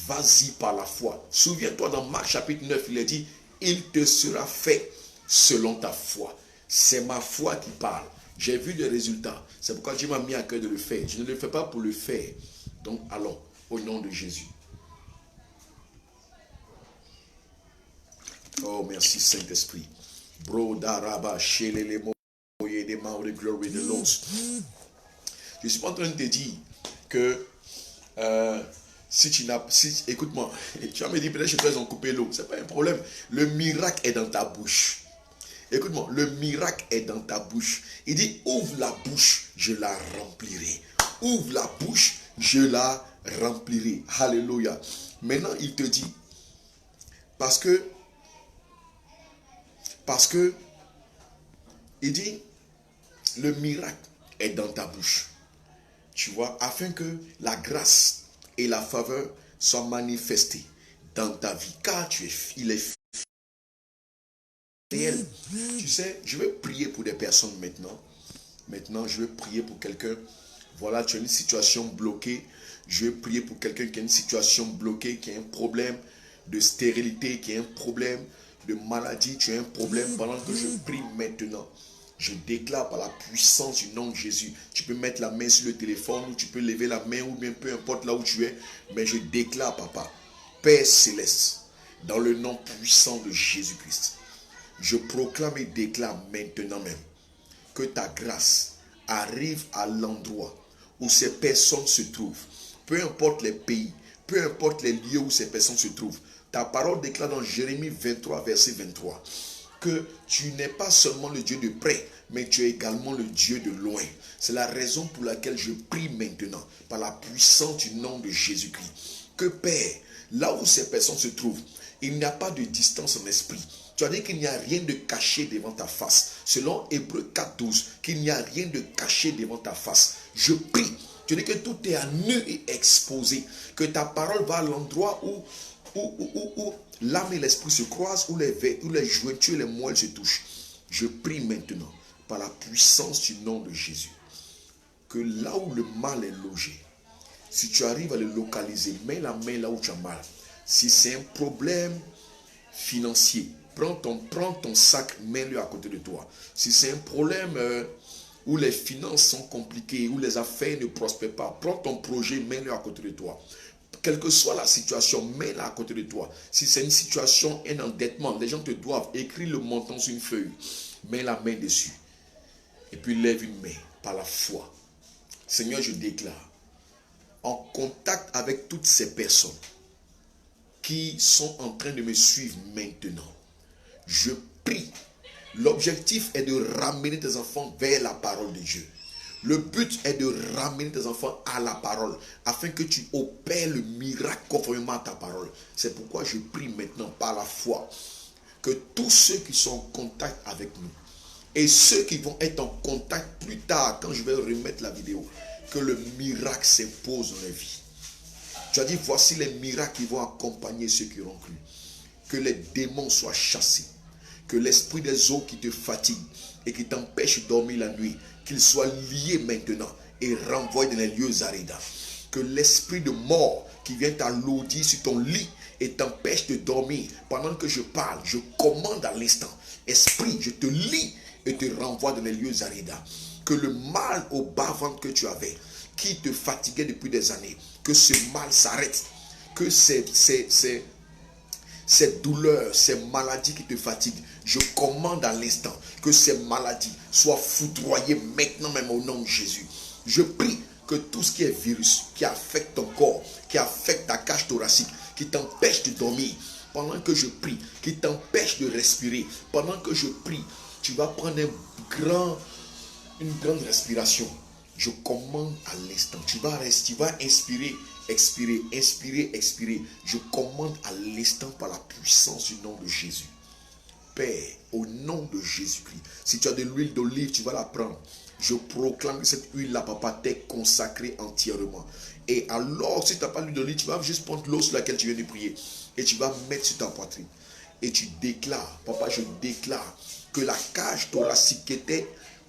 Vas-y par la foi. Souviens-toi dans Marc chapitre 9, il est dit, il te sera fait selon ta foi. C'est ma foi qui parle. J'ai vu des résultats. C'est pourquoi Dieu m'a mis à cœur de le faire. Je ne le fais pas pour le faire. Donc allons, au nom de Jésus. Oh, merci Saint-Esprit. Bro, daraba, shelele, moye, de maure, glory de l'os. Je suis pas en train de te dire que si tu n'as... écoute-moi, tu vas me dire peut-être chez toi ils ont coupé l'eau. C'est pas un problème. Le miracle est dans ta bouche. Écoute-moi, le miracle est dans ta bouche. Il dit, ouvre la bouche, je la remplirai. Ouvre la bouche, je la remplirai. Alléluia. Maintenant, il te dit, parce que, il dit, le miracle est dans ta bouche. Tu vois, afin que la grâce et la faveur soient manifestées dans ta vie. Car il est réel. Tu sais, je vais prier pour des personnes maintenant. Maintenant, je vais prier pour quelqu'un. Voilà, tu as une situation bloquée. Je vais prier pour quelqu'un qui a une situation bloquée, qui a un problème de stérilité, qui a un problème de maladie, tu as un problème. Pendant que je prie maintenant, je déclare par la puissance du nom de Jésus. Tu peux mettre la main sur le téléphone, ou tu peux lever la main, ou bien peu importe là où tu es. Mais je déclare, papa, Père Céleste, dans le nom puissant de Jésus-Christ, je proclame et déclare maintenant même que ta grâce arrive à l'endroit où ces personnes se trouvent. Peu importe les pays, peu importe les lieux où ces personnes se trouvent. Ta parole déclare dans Jérémie 23, verset 23, que tu n'es pas seulement le Dieu de près, mais tu es également le Dieu de loin. C'est la raison pour laquelle je prie maintenant, par la puissance du nom de Jésus-Christ, que Père, là où ces personnes se trouvent, il n'y a pas de distance en esprit. Tu as dit qu'il n'y a rien de caché devant ta face. Selon Hébreux 4.12, qu'il n'y a rien de caché devant ta face. Je prie. Tu dis que tout est à nu et exposé. Que ta parole va à l'endroit où l'âme et l'esprit se croisent, où les jointures et les moelles se touchent. Je prie maintenant, par la puissance du nom de Jésus, que là où le mal est logé, si tu arrives à le localiser, mets la main là où tu as mal. Si c'est un problème financier, prends ton sac, mets-le à côté de toi. Si c'est un problème où les finances sont compliquées, où les affaires ne prospèrent pas, prends ton projet, mets-le à côté de toi. Quelle que soit la situation, mets-la à côté de toi. Si c'est une situation, un endettement, les gens te doivent, écrire le montant sur une feuille, mets la main dessus. Et puis lève une main par la foi. Seigneur, je déclare, en contact avec toutes ces personnes qui sont en train de me suivre maintenant, je prie. L'objectif est de ramener tes enfants vers la parole de Dieu. Le but est de ramener tes enfants à la parole, afin que tu opères le miracle conformément à ta parole. C'est pourquoi je prie maintenant par la foi que tous ceux qui sont en contact avec nous et ceux qui vont être en contact plus tard, quand je vais remettre la vidéo, que le miracle s'impose dans les vies. Tu as dit, voici les miracles qui vont accompagner ceux qui auront cru. Que les démons soient chassés. Que l'esprit des eaux qui te fatigue et qui t'empêche de dormir la nuit, qu'il soit lié maintenant et renvoyé dans les lieux arides. Que l'esprit de mort qui vient t'alourdir sur ton lit et t'empêche de dormir, pendant que je parle, je commande à l'instant. Esprit, je te lie et te renvoie dans les lieux arides. Que le mal au bas-ventre que tu avais, qui te fatiguait depuis des années, que ce mal s'arrête. Que ces douleurs, ces maladies qui te fatiguent, je commande à l'instant que ces maladies soient foudroyées maintenant même au nom de Jésus. Je prie que tout ce qui est virus, qui affecte ton corps, qui affecte ta cage thoracique, qui t'empêche de dormir, pendant que je prie, qui t'empêche de respirer, pendant que je prie, tu vas prendre une grande respiration. Je commande à l'instant. Tu vas inspirer, expirer, inspirer, expirer. Je commande à l'instant par la puissance du nom de Jésus. Père, au nom de Jésus-Christ. Si tu as de l'huile d'olive, tu vas la prendre. Je proclame que cette huile-là, papa, t'est consacrée entièrement. Et alors, si tu n'as pas d'huile d'olive, tu vas juste prendre l'eau sur laquelle tu viens de prier. Et tu vas mettre sur ta poitrine. Et tu déclares, papa, je déclare que la cage thoracique qui était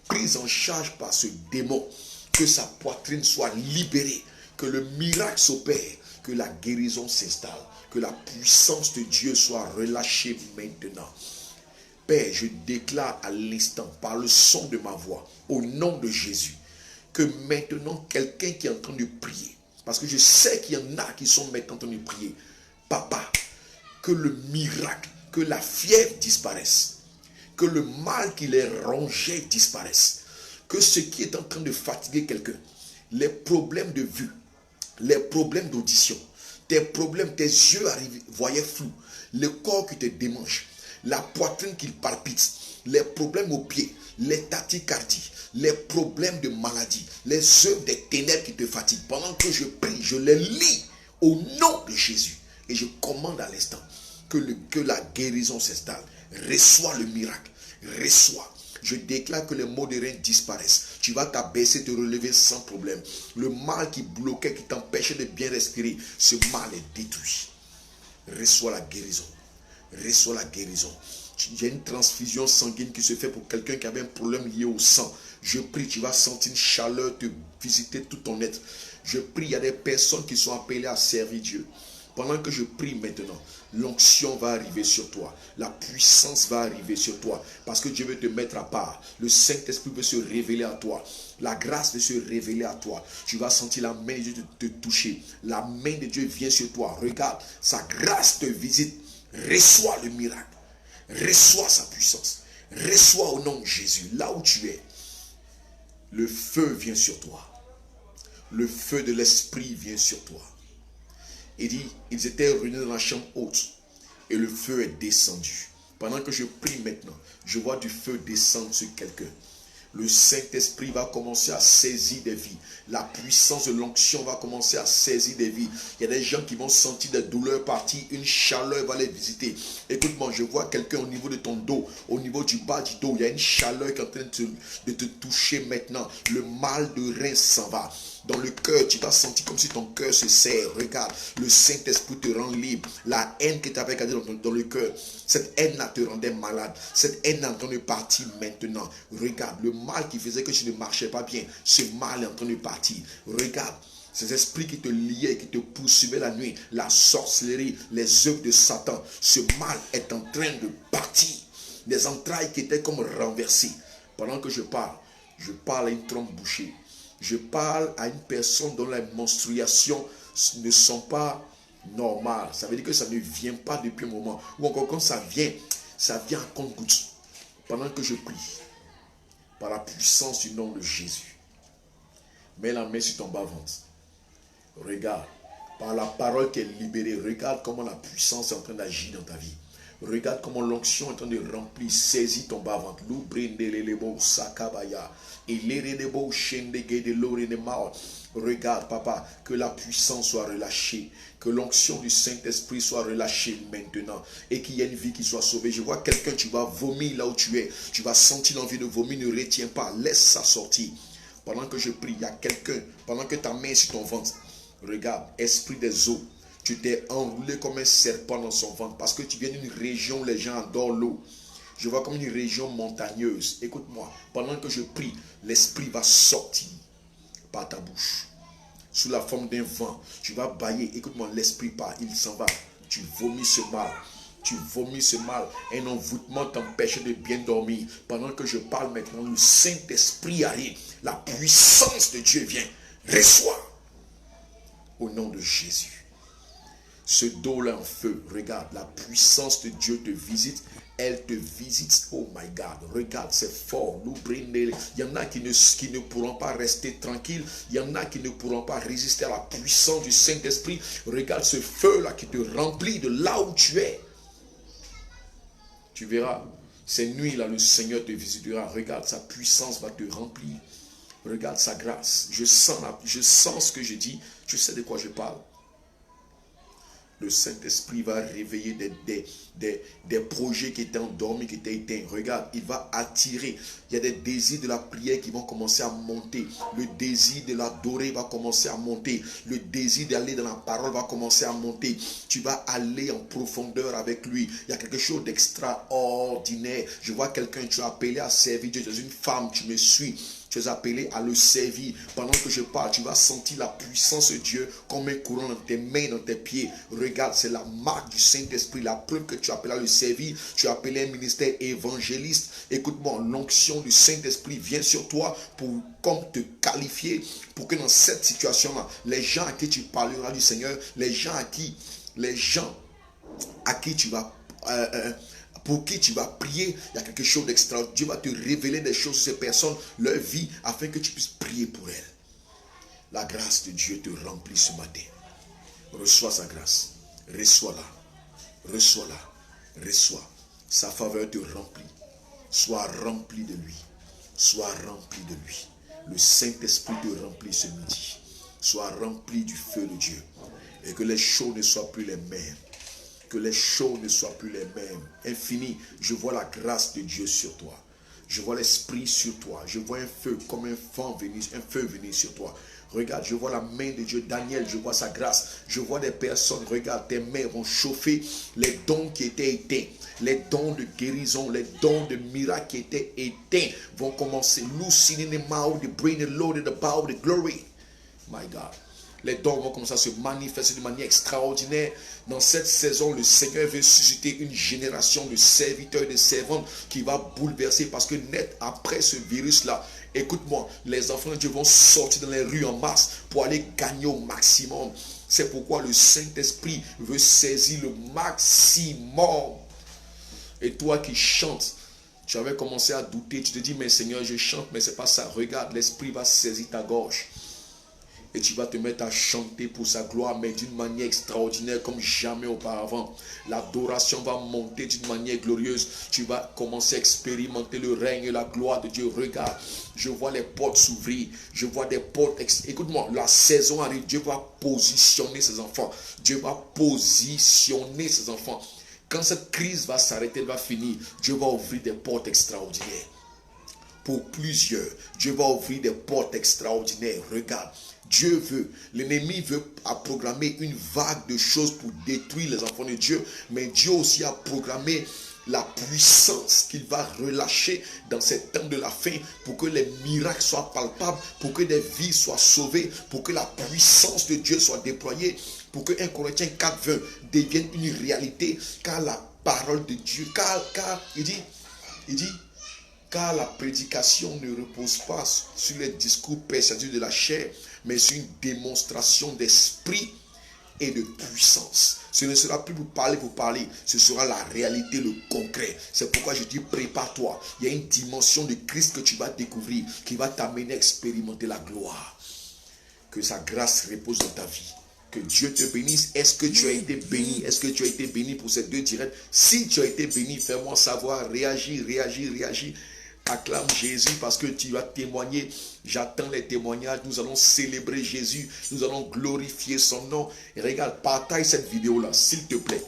prise en charge par ce démon, que sa poitrine soit libérée, que le miracle s'opère, que la guérison s'installe, que la puissance de Dieu soit relâchée maintenant. Père, je déclare à l'instant, par le son de ma voix, au nom de Jésus, que maintenant, quelqu'un qui est en train de prier, parce que je sais qu'il y en a qui sont maintenant en train de prier, papa, que le miracle, que la fièvre disparaisse, que le mal qui les rongeait disparaisse, que ce qui est en train de fatiguer quelqu'un, les problèmes de vue, les problèmes d'audition, tes problèmes, tes yeux voyaient flou, le corps qui te démange, la poitrine qui palpite, les problèmes aux pieds, les tachycardies, les problèmes de maladie, les œuvres des ténèbres qui te fatiguent. Pendant que je prie, je les lis au nom de Jésus. Et je commande à l'instant que la guérison s'installe. Reçois le miracle. Reçois. Je déclare que les maux de rein disparaissent. Tu vas t'abaisser, te relever sans problème. Le mal qui bloquait, qui t'empêchait de bien respirer, ce mal est détruit. Reçois la guérison. Reçois la guérison. Il y a une transfusion sanguine qui se fait pour quelqu'un qui avait un problème lié au sang. Je prie, tu vas sentir une chaleur te visiter tout ton être. Je prie, il y a des personnes qui sont appelées à servir Dieu. Pendant que je prie maintenant, l'onction va arriver sur toi. La puissance va arriver sur toi. Parce que Dieu veut te mettre à part. Le Saint-Esprit veut se révéler à toi. La grâce veut se révéler à toi. Tu vas sentir la main de Dieu te toucher. La main de Dieu vient sur toi. Regarde, sa grâce te visite. Reçois le miracle. Reçois sa puissance. Reçois au nom de Jésus. Là où tu es, le feu vient sur toi. Le feu de l'Esprit vient sur toi. Il dit, ils étaient réunis dans la chambre haute et le feu est descendu. Pendant que je prie maintenant, je vois du feu descendre sur quelqu'un. Le Saint-Esprit va commencer à saisir des vies. La puissance de l'onction va commencer à saisir des vies. Il y a des gens qui vont sentir des douleurs partir. Une chaleur va les visiter. Écoute-moi, je vois quelqu'un au niveau de ton dos, au niveau du bas du dos. Il y a une chaleur qui est en train de te toucher maintenant. Le mal de rein s'en va. Dans le cœur, tu vas sentir comme si ton cœur se serre. Regarde, le Saint-Esprit te rend libre. La haine que tu avais gardée dans le cœur, cette haine-là te rendait malade. Cette haine est en train de partir maintenant. Regarde, le mal qui faisait que tu ne marchais pas bien, ce mal est en train de partir. Regarde, ces esprits qui te liaient, qui te poursuivaient la nuit, la sorcellerie, les œuvres de Satan, ce mal est en train de partir. Les entrailles qui étaient comme renversées. Pendant que je parle à une trompe bouchée. Je parle à une personne dont les menstruations ne sont pas normales. Ça veut dire que ça ne vient pas depuis un moment. Ou encore quand ça vient à compte-gouttes. Pendant que je prie, par la puissance du nom de Jésus, mets la main sur ton bas-ventre. Regarde, par la parole qui est libérée, regarde comment la puissance est en train d'agir dans ta vie. Regarde comment l'onction est en train de remplir. Saisis ton bas-ventre. L'oubrindelelebo sakabaya. Et l'eredebo shendegedelo. Regarde, papa, que la puissance soit relâchée. Que l'onction du Saint-Esprit soit relâchée maintenant. Et qu'il y ait une vie qui soit sauvée. Je vois quelqu'un, tu vas vomir là où tu es. Tu vas sentir l'envie de vomir. Ne retiens pas. Laisse ça sortir. Pendant que je prie, il y a quelqu'un. Pendant que ta main est sur ton ventre. Regarde, esprit des eaux. Tu t'es enroulé comme un serpent dans son ventre. Parce que tu viens d'une région où les gens adorent l'eau. Je vois comme une région montagneuse. Écoute-moi. Pendant que je prie, l'esprit va sortir par ta bouche. Sous la forme d'un vent. Tu vas bâiller. Écoute-moi, l'esprit part. Il s'en va. Tu vomis ce mal. Tu vomis ce mal. Un envoûtement t'empêche de bien dormir. Pendant que je parle maintenant, le Saint-Esprit arrive. La puissance de Dieu vient. Reçois. Au nom de Jésus. Ce dos-là en feu. Regarde, la puissance de Dieu te visite. Elle te visite. Oh my God. Regarde, c'est fort. Il y en a qui ne pourront pas rester tranquilles. Il y en a qui ne pourront pas résister à la puissance du Saint-Esprit. Regarde ce feu-là qui te remplit de là où tu es. Tu verras, ces nuits-là, le Seigneur te visitera. Regarde, sa puissance va te remplir. Regarde sa grâce. Je sens ce que je dis. Je sais de quoi je parle. Le Saint-Esprit va réveiller des projets qui étaient endormis, qui étaient éteints. Regarde, il va attirer. Il y a des désirs de la prière qui vont commencer à monter. Le désir de l'adorer va commencer à monter. Le désir d'aller dans la parole va commencer à monter. Tu vas aller en profondeur avec lui. Il y a quelque chose d'extraordinaire. Je vois quelqu'un, tu as appelé à servir Dieu. Tu es une femme, tu me suis. Tu es appelé à le servir. Pendant que je parle, tu vas sentir la puissance de Dieu comme un courant dans tes mains, dans tes pieds. Regarde, c'est la marque du Saint-Esprit. La preuve que tu as appelé à le servir. Tu as appelé un ministère évangéliste. Écoute-moi, l'onction du Saint-Esprit vient sur toi pour comme te qualifier. Pour que dans cette situation-là, les gens à qui tu parleras du Seigneur, les gens à qui tu vas... pour qui tu vas prier, il y a quelque chose d'extraordinaire. Dieu va te révéler des choses sur ces personnes, leur vie, afin que tu puisses prier pour elles. La grâce de Dieu te remplit ce matin. Reçois sa grâce. Reçois-la. Reçois-la. Reçois. Sa faveur te remplit. Sois rempli de lui. Sois rempli de lui. Le Saint-Esprit te remplit ce midi. Sois rempli du feu de Dieu. Et que les choses ne soient plus les mêmes. Que les choses ne soient plus les mêmes. Infini, je vois la grâce de Dieu sur toi. Je vois l'Esprit sur toi. Je vois un feu comme un feu venir sur toi. Regarde, je vois la main de Dieu. Daniel, je vois sa grâce. Je vois des personnes, regarde, tes mains vont chauffer les dons qui étaient éteints. Les dons de guérison, les dons de miracles qui étaient éteints vont commencer. Loosening the mouth, the brain, the Lord, the power, the glory. My God. Les dons vont commencer à se manifester de manière extraordinaire. Dans cette saison, le Seigneur veut susciter une génération de serviteurs et de servantes qui va bouleverser. Parce que net après ce virus-là, écoute-moi, les enfants de Dieu vont sortir dans les rues en masse pour aller gagner au maximum. C'est pourquoi le Saint-Esprit veut saisir le maximum. Et toi qui chantes, tu avais commencé à douter. Tu te dis, mais Seigneur, je chante, mais c'est pas ça. Regarde, l'Esprit va saisir ta gorge. Et tu vas te mettre à chanter pour sa gloire, mais d'une manière extraordinaire comme jamais auparavant. L'adoration va monter d'une manière glorieuse. Tu vas commencer à expérimenter le règne et la gloire de Dieu. Regarde, je vois les portes s'ouvrir. Je vois des portes. Écoute-moi, la saison arrive. Dieu va positionner ses enfants. Dieu va positionner ses enfants. Quand cette crise va s'arrêter, elle va finir. Dieu va ouvrir des portes extraordinaires. Pour plusieurs, Dieu va ouvrir des portes extraordinaires. Regarde. Dieu veut, l'ennemi veut programmer une vague de choses pour détruire les enfants de Dieu, mais Dieu aussi a programmé la puissance qu'il va relâcher dans ces temps de la fin pour que les miracles soient palpables, pour que des vies soient sauvées, pour que la puissance de Dieu soit déployée, pour que 1 Corinthiens 4:20 devienne une réalité, car la parole de Dieu, il dit, car la prédication ne repose pas sur les discours persuasifs de la chair, mais sur une démonstration d'esprit et de puissance. Ce ne sera plus pour parler, ce sera la réalité, le concret. C'est pourquoi je dis prépare-toi. Il y a une dimension de Christ que tu vas découvrir, qui va t'amener à expérimenter la gloire. Que sa grâce repose dans ta vie. Que Dieu te bénisse. Est-ce que tu as été béni? Est-ce que tu as été béni pour ces 2 directs? Si tu as été béni, fais-moi savoir. Réagis, réagis, réagis. Acclame Jésus parce que tu vas témoigner. J'attends les témoignages. Nous allons célébrer Jésus. Nous allons glorifier son nom. Et regarde, partage cette vidéo-là, s'il te plaît.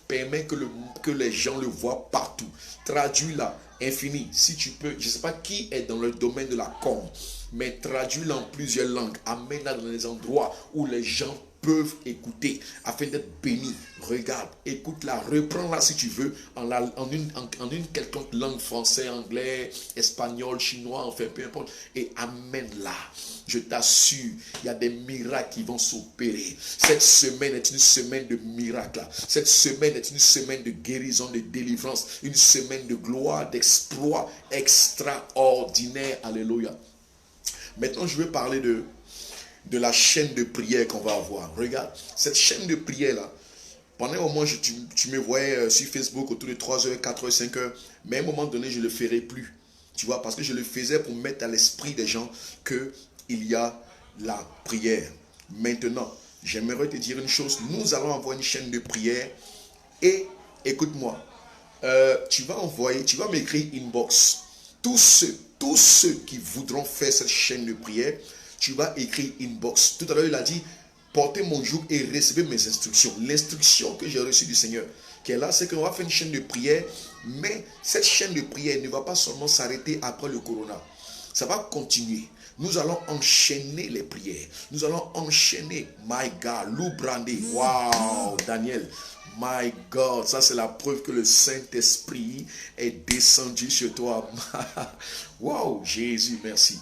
Permets que les gens le voient partout. Traduis-la, infini. Si tu peux, je ne sais pas qui est dans le domaine de la com, mais traduis-la en plusieurs langues. Amène-la dans les endroits où les gens peuvent écouter afin d'être bénis. Regarde, écoute-la, reprends-la si tu veux en une quelconque langue, français, anglais, espagnol, chinois, enfin peu importe, et amène-la. Je t'assure, il y a des miracles qui vont s'opérer. Cette semaine est une semaine de miracles. Cette semaine est une semaine de guérison, de délivrance, une semaine de gloire, d'exploit extraordinaire. Alléluia. Maintenant, je vais parler de la chaîne de prière qu'on va avoir. Regarde, cette chaîne de prière-là, pendant un moment, tu me voyais sur Facebook autour de 3h, 4h, 5h, mais à un moment donné, je ne le ferai plus. Tu vois, parce que je le faisais pour mettre à l'esprit des gens qu'il y a la prière. Maintenant, j'aimerais te dire une chose. Nous allons avoir une chaîne de prière et, écoute-moi, tu vas m'écrire inbox. Tous ceux qui voudront faire cette chaîne de prière, tu vas écrire inbox. Tout à l'heure, il a dit, portez mon joug et recevez mes instructions. L'instruction que j'ai reçue du Seigneur, qui est là, c'est qu'on va faire une chaîne de prière, mais cette chaîne de prière ne va pas seulement s'arrêter après le corona. Ça va continuer. Nous allons enchaîner les prières. Nous allons enchaîner. My God, Lou Brandé. Wow, Daniel. My God, ça c'est la preuve que le Saint-Esprit est descendu sur toi. Wow, Jésus, merci.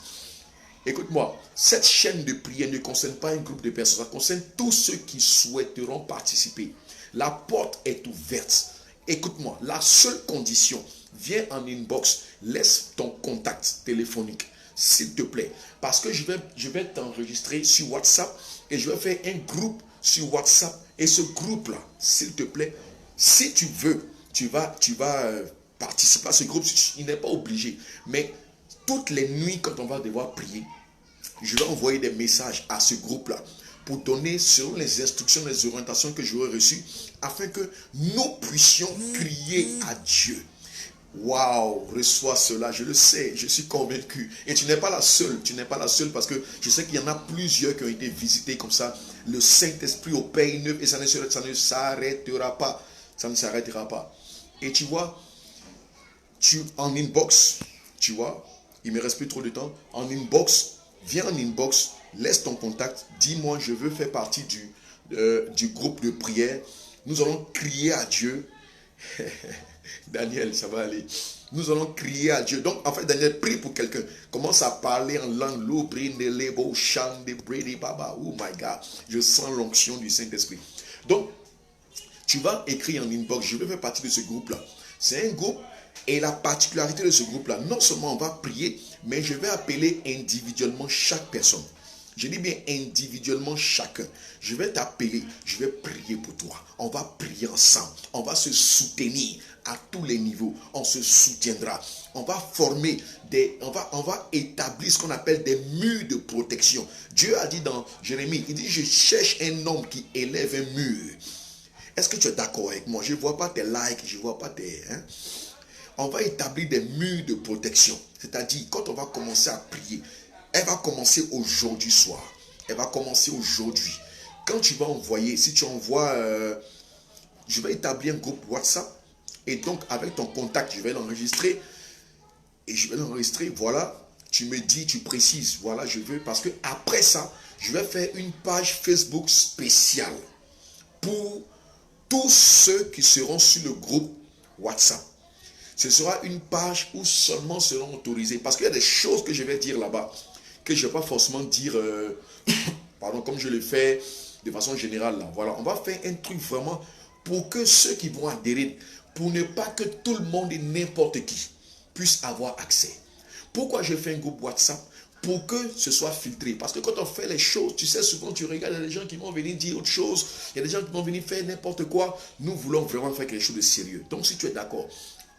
Écoute-moi, cette chaîne de prière ne concerne pas un groupe de personnes, ça concerne tous ceux qui souhaiteront participer. La porte est ouverte. Écoute-moi, la seule condition, viens en inbox, laisse ton contact téléphonique, s'il te plaît. Parce que je vais t'enregistrer sur WhatsApp et je vais faire un groupe sur WhatsApp. Et ce groupe-là, s'il te plaît, si tu veux, tu vas participer à ce groupe. Il n'est pas obligé. Mais toutes les nuits, quand on va devoir prier, je vais envoyer des messages à ce groupe-là pour donner selon les instructions, les orientations que j'aurai reçues, afin que nous puissions crier à Dieu. Waouh, reçois cela, je le sais, je suis convaincu. Et tu n'es pas la seule, parce que je sais qu'il y en a plusieurs qui ont été visités comme ça. Le Saint-Esprit opère une œuvre et ça ne s'arrêtera pas. Ça ne s'arrêtera pas. Et tu vois, en inbox, tu vois, il ne me reste plus trop de temps. En inbox, viens en inbox, laisse ton contact, dis-moi, je veux faire partie du groupe de prière. Nous allons crier à Dieu. Daniel, ça va aller. Nous allons crier à Dieu. Donc, en fait, Daniel, prie pour quelqu'un. Commence à parler en langue. Oh my God. Je sens l'onction du Saint-Esprit. Donc, tu vas écrire en inbox. Je vais faire partie de ce groupe-là. C'est un groupe. Et la particularité de ce groupe-là, non seulement on va prier, mais je vais appeler individuellement chaque personne. Je dis bien individuellement chacun. Je vais t'appeler, je vais prier pour toi. On va prier ensemble. On va se soutenir à tous les niveaux. On se soutiendra. On va former on va établir ce qu'on appelle des murs de protection. Dieu a dit dans Jérémie, il dit, je cherche un homme qui élève un mur. Est-ce que tu es d'accord avec moi? Je ne vois pas tes likes, je ne vois pas tes... On va établir des murs de protection. C'est-à-dire, quand on va commencer à prier, elle va commencer aujourd'hui soir. Elle va commencer aujourd'hui. Quand tu vas envoyer, si tu envoies, je vais établir un groupe WhatsApp. Et donc, avec ton contact, je vais l'enregistrer. Et je vais l'enregistrer, voilà. Tu me dis, tu précises, voilà, je veux. Parce que après ça, je vais faire une page Facebook spéciale pour tous ceux qui seront sur le groupe WhatsApp. Ce sera une page où seulement seront autorisés. Parce qu'il y a des choses que je vais dire là-bas que je ne vais pas forcément dire, pardon, comme je le fais de façon générale là. Voilà, on va faire un truc vraiment pour que ceux qui vont adhérer, pour ne pas que tout le monde et n'importe qui puisse avoir accès. Pourquoi je fais un groupe WhatsApp? Pour que ce soit filtré. Parce que quand on fait les choses, tu sais, souvent tu regardes, il y a des gens qui vont venir dire autre chose, il y a des gens qui vont venir faire n'importe quoi. Nous voulons vraiment faire quelque chose de sérieux. Donc si tu es d'accord,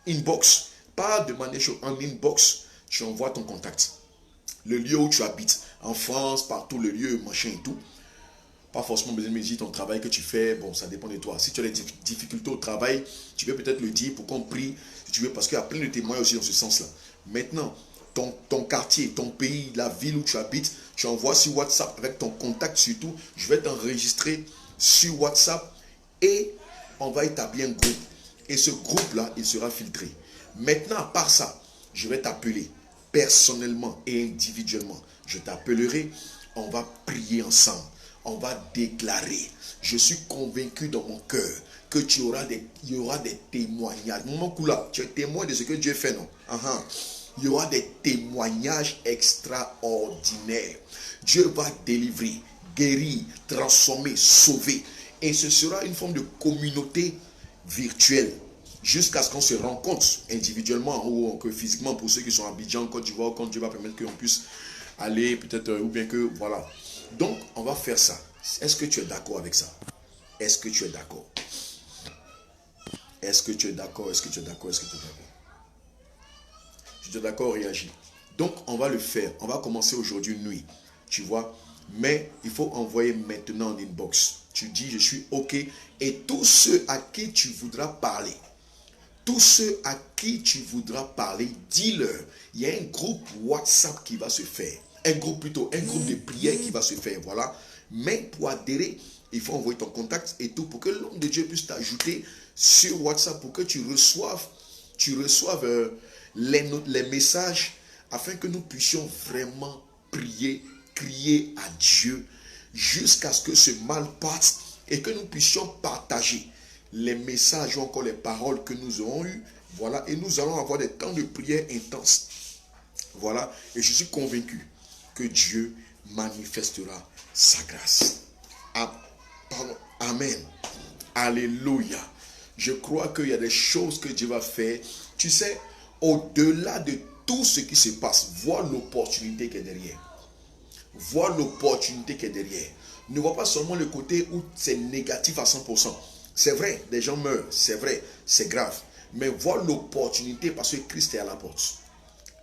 inbox, pas de manière en inbox, tu envoies ton contact. Le lieu où tu habites, en France, partout, le lieu, machin et tout. Pas forcément besoin de me dire ton travail que tu fais, bon, ça dépend de toi. Si tu as des difficultés au travail, tu peux peut-être le dire pour qu'on prie, si tu veux, parce qu'il y a plein de témoins aussi dans ce sens-là. Maintenant, ton quartier, ton pays, la ville où tu habites, tu envoies sur WhatsApp avec ton contact surtout. Je vais t'enregistrer sur WhatsApp et on va établir un groupe. Et ce groupe-là, il sera filtré. Maintenant, à part ça, je vais t'appeler personnellement et individuellement. Je t'appellerai, on va prier ensemble. On va déclarer. Je suis convaincu dans mon cœur que il y aura des témoignages. Mon coup là, tu es témoin de ce que Dieu fait, non? Il y aura des témoignages extraordinaires. Dieu va délivrer, guérir, transformer, sauver. Et ce sera une forme de communauté virtuelle. Jusqu'à ce qu'on se rencontre individuellement ou que physiquement pour ceux qui sont à Abidjan, Côte d'Ivoire, quand Dieu va permettre qu'on puisse aller peut-être, ou bien que, voilà. Donc, on va faire ça. Est-ce que tu es d'accord avec ça? Est-ce que tu es d'accord? Est-ce que tu es d'accord? Est-ce que tu es d'accord? Est-ce que tu es d'accord? Si tu es d'accord, réagis. Donc, on va le faire. On va commencer aujourd'hui nuit. Tu vois? Mais il faut envoyer maintenant en inbox. Tu dis, je suis OK. Et tous ceux à qui tu voudras parler, tous ceux à qui tu voudras parler, dis-leur. Il y a un groupe WhatsApp qui va se faire. Un groupe de prière qui va se faire. Voilà. Mais pour adhérer, il faut envoyer ton contact et tout pour que l'homme de Dieu puisse t'ajouter sur WhatsApp pour que tu reçoives les messages afin que nous puissions vraiment prier, crier à Dieu jusqu'à ce que ce mal passe et que nous puissions partager les messages ou encore les paroles que nous aurons eues. Voilà, et nous allons avoir des temps de prière intenses. Voilà, et je suis convaincu que Dieu manifestera sa grâce. Amen. Alléluia. Je crois qu'il y a des choses que Dieu va faire. Tu sais, au-delà de tout ce qui se passe, vois l'opportunité qui est derrière. Vois l'opportunité qui est derrière. Ne vois pas seulement le côté où c'est négatif à 100%. C'est vrai, des gens meurent, c'est vrai, c'est grave. Mais vois l'opportunité parce que Christ est à la porte.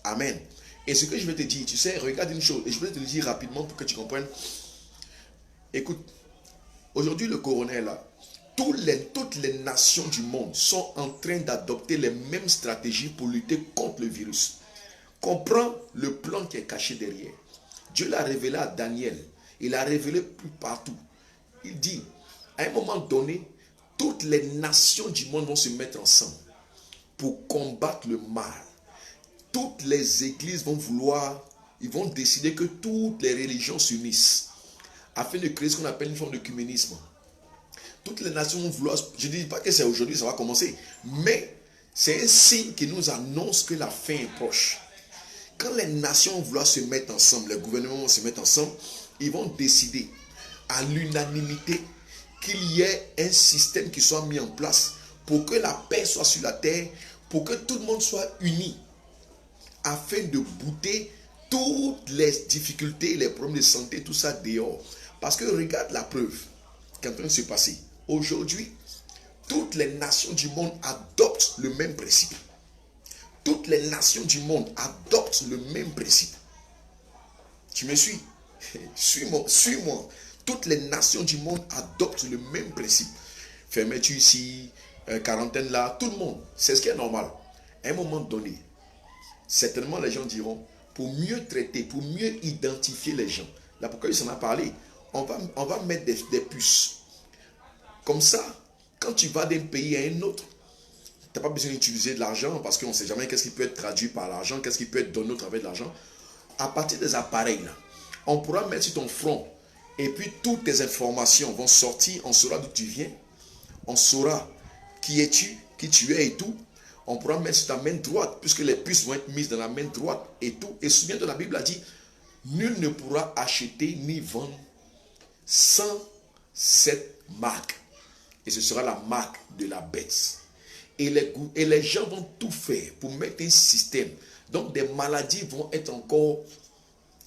Amen. Et ce que je vais te dire, tu sais, regarde une chose, et je vais te le dire rapidement pour que tu comprennes. Écoute, aujourd'hui le coroner là, toutes les nations du monde sont en train d'adopter les mêmes stratégies pour lutter contre le virus. Comprends le plan qui est caché derrière. Dieu l'a révélé à Daniel. Il l'a révélé plus partout. Il dit, à un moment donné, toutes les nations du monde vont se mettre ensemble pour combattre le mal. Toutes les églises ils vont décider que toutes les religions s'unissent afin de créer ce qu'on appelle une forme d'œcuménisme. Toutes les nations vont vouloir, je ne dis pas que c'est aujourd'hui, ça va commencer, mais c'est un signe qui nous annonce que la fin est proche. Quand les nations vont vouloir se mettre ensemble, les gouvernements vont se mettre ensemble, ils vont décider à l'unanimité qu'il y ait un système qui soit mis en place pour que la paix soit sur la terre, pour que tout le monde soit uni, afin de bouter toutes les difficultés, les problèmes de santé, tout ça dehors. Parce que regarde la preuve qui est en train de se passer. Aujourd'hui, toutes les nations du monde adoptent le même principe. Toutes les nations du monde adoptent le même principe. Tu me suis? Suis-moi, suis-moi. Toutes les nations du monde adoptent le même principe. Fermeture ici, quarantaine là, tout le monde. C'est ce qui est normal. À un moment donné, certainement les gens diront, pour mieux traiter, pour mieux identifier les gens, l'Apocalypse en a parlé, on va mettre des puces. Comme ça, quand tu vas d'un pays à un autre, tu n'as pas besoin d'utiliser de l'argent parce qu'on ne sait jamais qu'est-ce qui peut être traduit par l'argent, qu'est-ce qui peut être donné au travers de l'argent. À partir des appareils, là, on pourra mettre sur ton front et puis toutes tes informations vont sortir, on saura d'où tu viens, on saura qui es-tu, qui tu es et tout. On pourra mettre sur ta main droite puisque les puces vont être mises dans la main droite et tout. Et souviens-toi, la Bible a dit, nul ne pourra acheter ni vendre sans cette marque. Et ce sera la marque de la bête. Et les gens vont tout faire pour mettre un système. Donc des maladies vont être encore,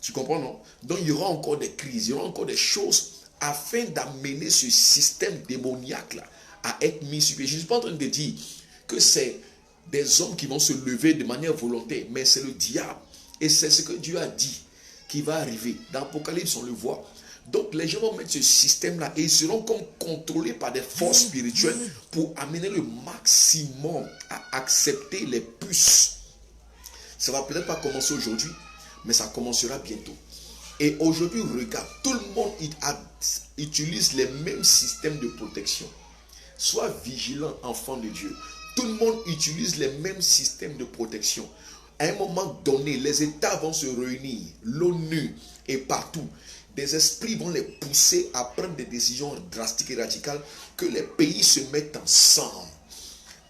tu comprends non? Donc il y aura encore des crises, il y aura encore des choses afin d'amener ce système démoniaque là à être mis sur pied. Je ne suis pas en train de dire que c'est des hommes qui vont se lever de manière volontaire, mais c'est le diable. Et c'est ce que Dieu a dit qui va arriver. Dans l'Apocalypse, on le voit. Donc les gens vont mettre ce système-là et ils seront comme contrôlés par des forces spirituelles pour amener le maximum à accepter les puces. Ça va peut-être pas commencer aujourd'hui, mais ça commencera bientôt. Et aujourd'hui, regarde, tout le monde utilise les mêmes systèmes de protection. Sois vigilant, enfant de Dieu. Tout le monde utilise les mêmes systèmes de protection. À un moment donné, les États vont se réunir, l'ONU et partout. Des esprits vont les pousser à prendre des décisions drastiques et radicales, que les pays se mettent ensemble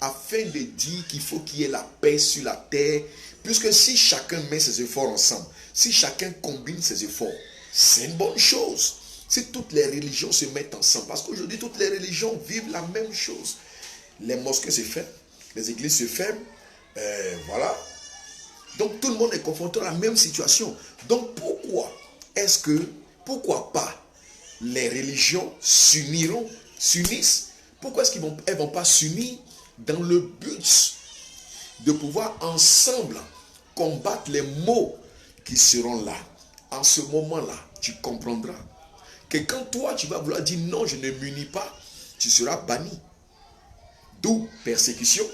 afin de dire qu'il faut qu'il y ait la paix sur la terre. Puisque si chacun met ses efforts ensemble, si chacun combine ses efforts, c'est une bonne chose. Si toutes les religions se mettent ensemble, parce qu'aujourd'hui toutes les religions vivent la même chose. Les mosquées se ferment, les églises se ferment, voilà. Donc tout le monde est confronté à la même situation. Donc pourquoi pas les religions s'unissent? Pourquoi est-ce qu'elles ne vont pas s'unir dans le but de pouvoir ensemble combattre les maux qui seront là? En ce moment-là, tu comprendras que quand toi, tu vas vouloir dire non, je ne m'unis pas, tu seras banni. D'où persécution.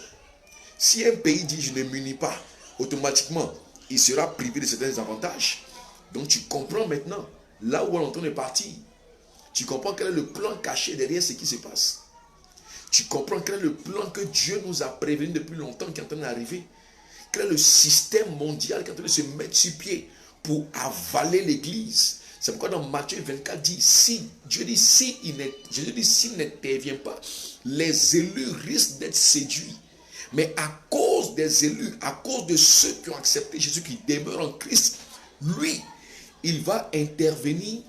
Si un pays dit je ne m'unis pas, automatiquement, il sera privé de certains avantages. Donc tu comprends maintenant, là où on est en train de partir, tu comprends quel est le plan caché derrière ce qui se passe. Tu comprends quel est le plan que Dieu nous a prévenu depuis longtemps qui est en train d'arriver. Quel est le système mondial qui est en train de se mettre sur pied pour avaler l'église. C'est pourquoi dans Matthieu 24 dit, Dieu dit, s'il n'intervient pas, les élus risquent d'être séduits. Mais à cause des élus, à cause de ceux qui ont accepté Jésus, qui demeurent en Christ, lui, il va intervenir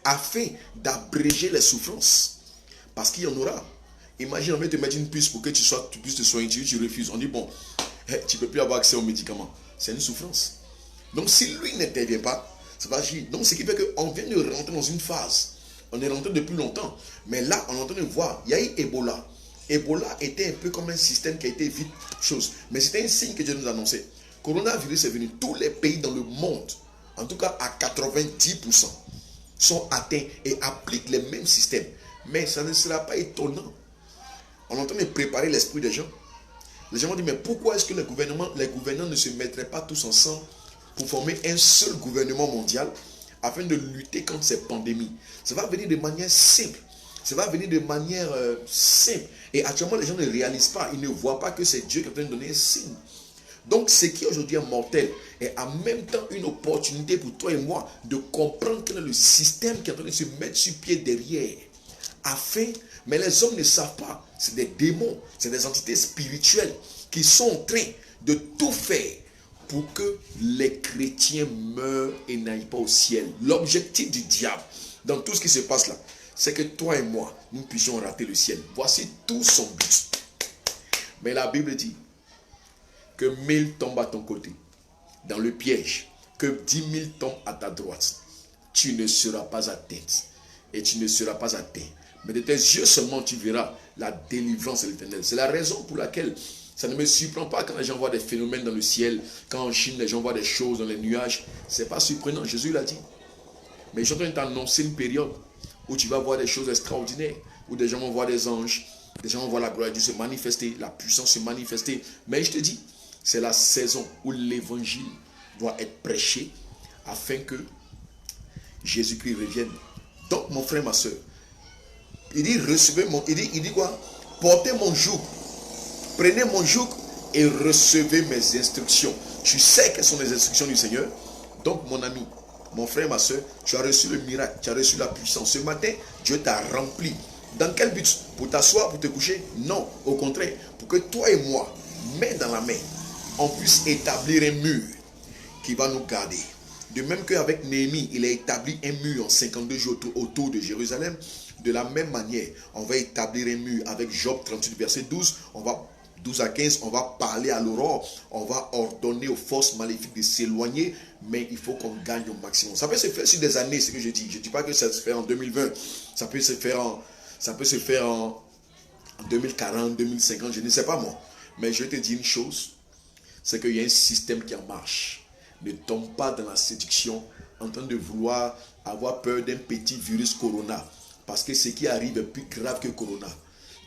afin d'abréger les souffrances. Parce qu'il y en aura. Imagine, on va te mettre une puce pour que tu puisses te soigner, tu refuses. On dit, bon, tu ne peux plus avoir accès aux médicaments. C'est une souffrance. Donc si lui n'intervient pas, ça va agir. Donc ce qui fait qu'on vient de rentrer dans une phase. On est rentré depuis longtemps. Mais là, on est en train de voir, il y a eu Ebola. Ebola était un peu comme un système qui a été vite chose. Mais c'était un signe que Dieu nous annonçait. Coronavirus est venu. Tous les pays dans le monde, en tout cas à 90%, sont atteints et appliquent les mêmes systèmes. Mais ça ne sera pas étonnant. On est en train de préparer l'esprit des gens. Les gens vont dire, mais pourquoi est-ce que les gouvernants ne se mettraient pas tous ensemble pour former un seul gouvernement mondial afin de lutter contre ces pandémies? Ça va venir de manière simple. Ça va venir de manière simple. Et actuellement, les gens ne réalisent pas. Ils ne voient pas que c'est Dieu qui est en train de donner un signe. Donc, ce qui aujourd'hui est mortel est en même temps une opportunité pour toi et moi de comprendre quel est le système qui est en train de se mettre sur pied derrière. Mais les hommes ne savent pas. C'est des démons, c'est des entités spirituelles qui sont en train de tout faire pour que les chrétiens meurent et n'aillent pas au ciel. L'objectif du diable dans tout ce qui se passe là, c'est que toi et moi, nous puissions rater le ciel. Voici tout son but. Mais la Bible dit que 1000 tombent à ton côté, dans le piège, que 10 000 tombent à ta droite. Tu ne seras pas atteint. Et tu ne seras pas atteint. Mais de tes yeux seulement, tu verras la délivrance de l'Éternel. C'est la raison pour laquelle ça ne me surprend pas quand les gens voient des phénomènes dans le ciel. Quand en Chine, les gens voient des choses dans les nuages. Ce n'est pas surprenant. Jésus l'a dit. Mais je suis en train de t'annoncer une période où tu vas voir des choses extraordinaires. Où des gens vont voir des anges. Des gens vont voir la gloire de Dieu se manifester. La puissance se manifester. Mais je te dis, c'est la saison où l'évangile doit être prêché afin que Jésus-Christ revienne. Donc, mon frère, ma soeur, il dit, recevez mon... Il dit quoi? Portez mon joug. Prenez mon joug et recevez mes instructions. Tu sais quelles sont les instructions du Seigneur. Donc, mon ami, mon frère, ma soeur, tu as reçu le miracle, tu as reçu la puissance. Ce matin, Dieu t'a rempli. Dans quel but? Pour t'asseoir, pour te coucher? Non, au contraire. Pour que toi et moi, main dans la main, on puisse établir un mur qui va nous garder. De même qu'avec Néhémie, il a établi un mur en 52 jours autour de Jérusalem. De la même manière, on va établir un mur avec Job 38, verset 12. 12 à 15, on va parler à l'aurore. On va ordonner aux forces maléfiques de s'éloigner. Mais il faut qu'on gagne au maximum. Ça peut se faire sur des années, c'est ce que je dis. Je ne dis pas que ça se fait en 2020. Ça peut se faire en 2040, 2050, je ne sais pas moi. Mais je te dis une chose, c'est qu'il y a un système qui en marche. Ne tombe pas dans la séduction en train de vouloir avoir peur d'un petit virus corona. Parce que ce qui arrive est plus grave que corona.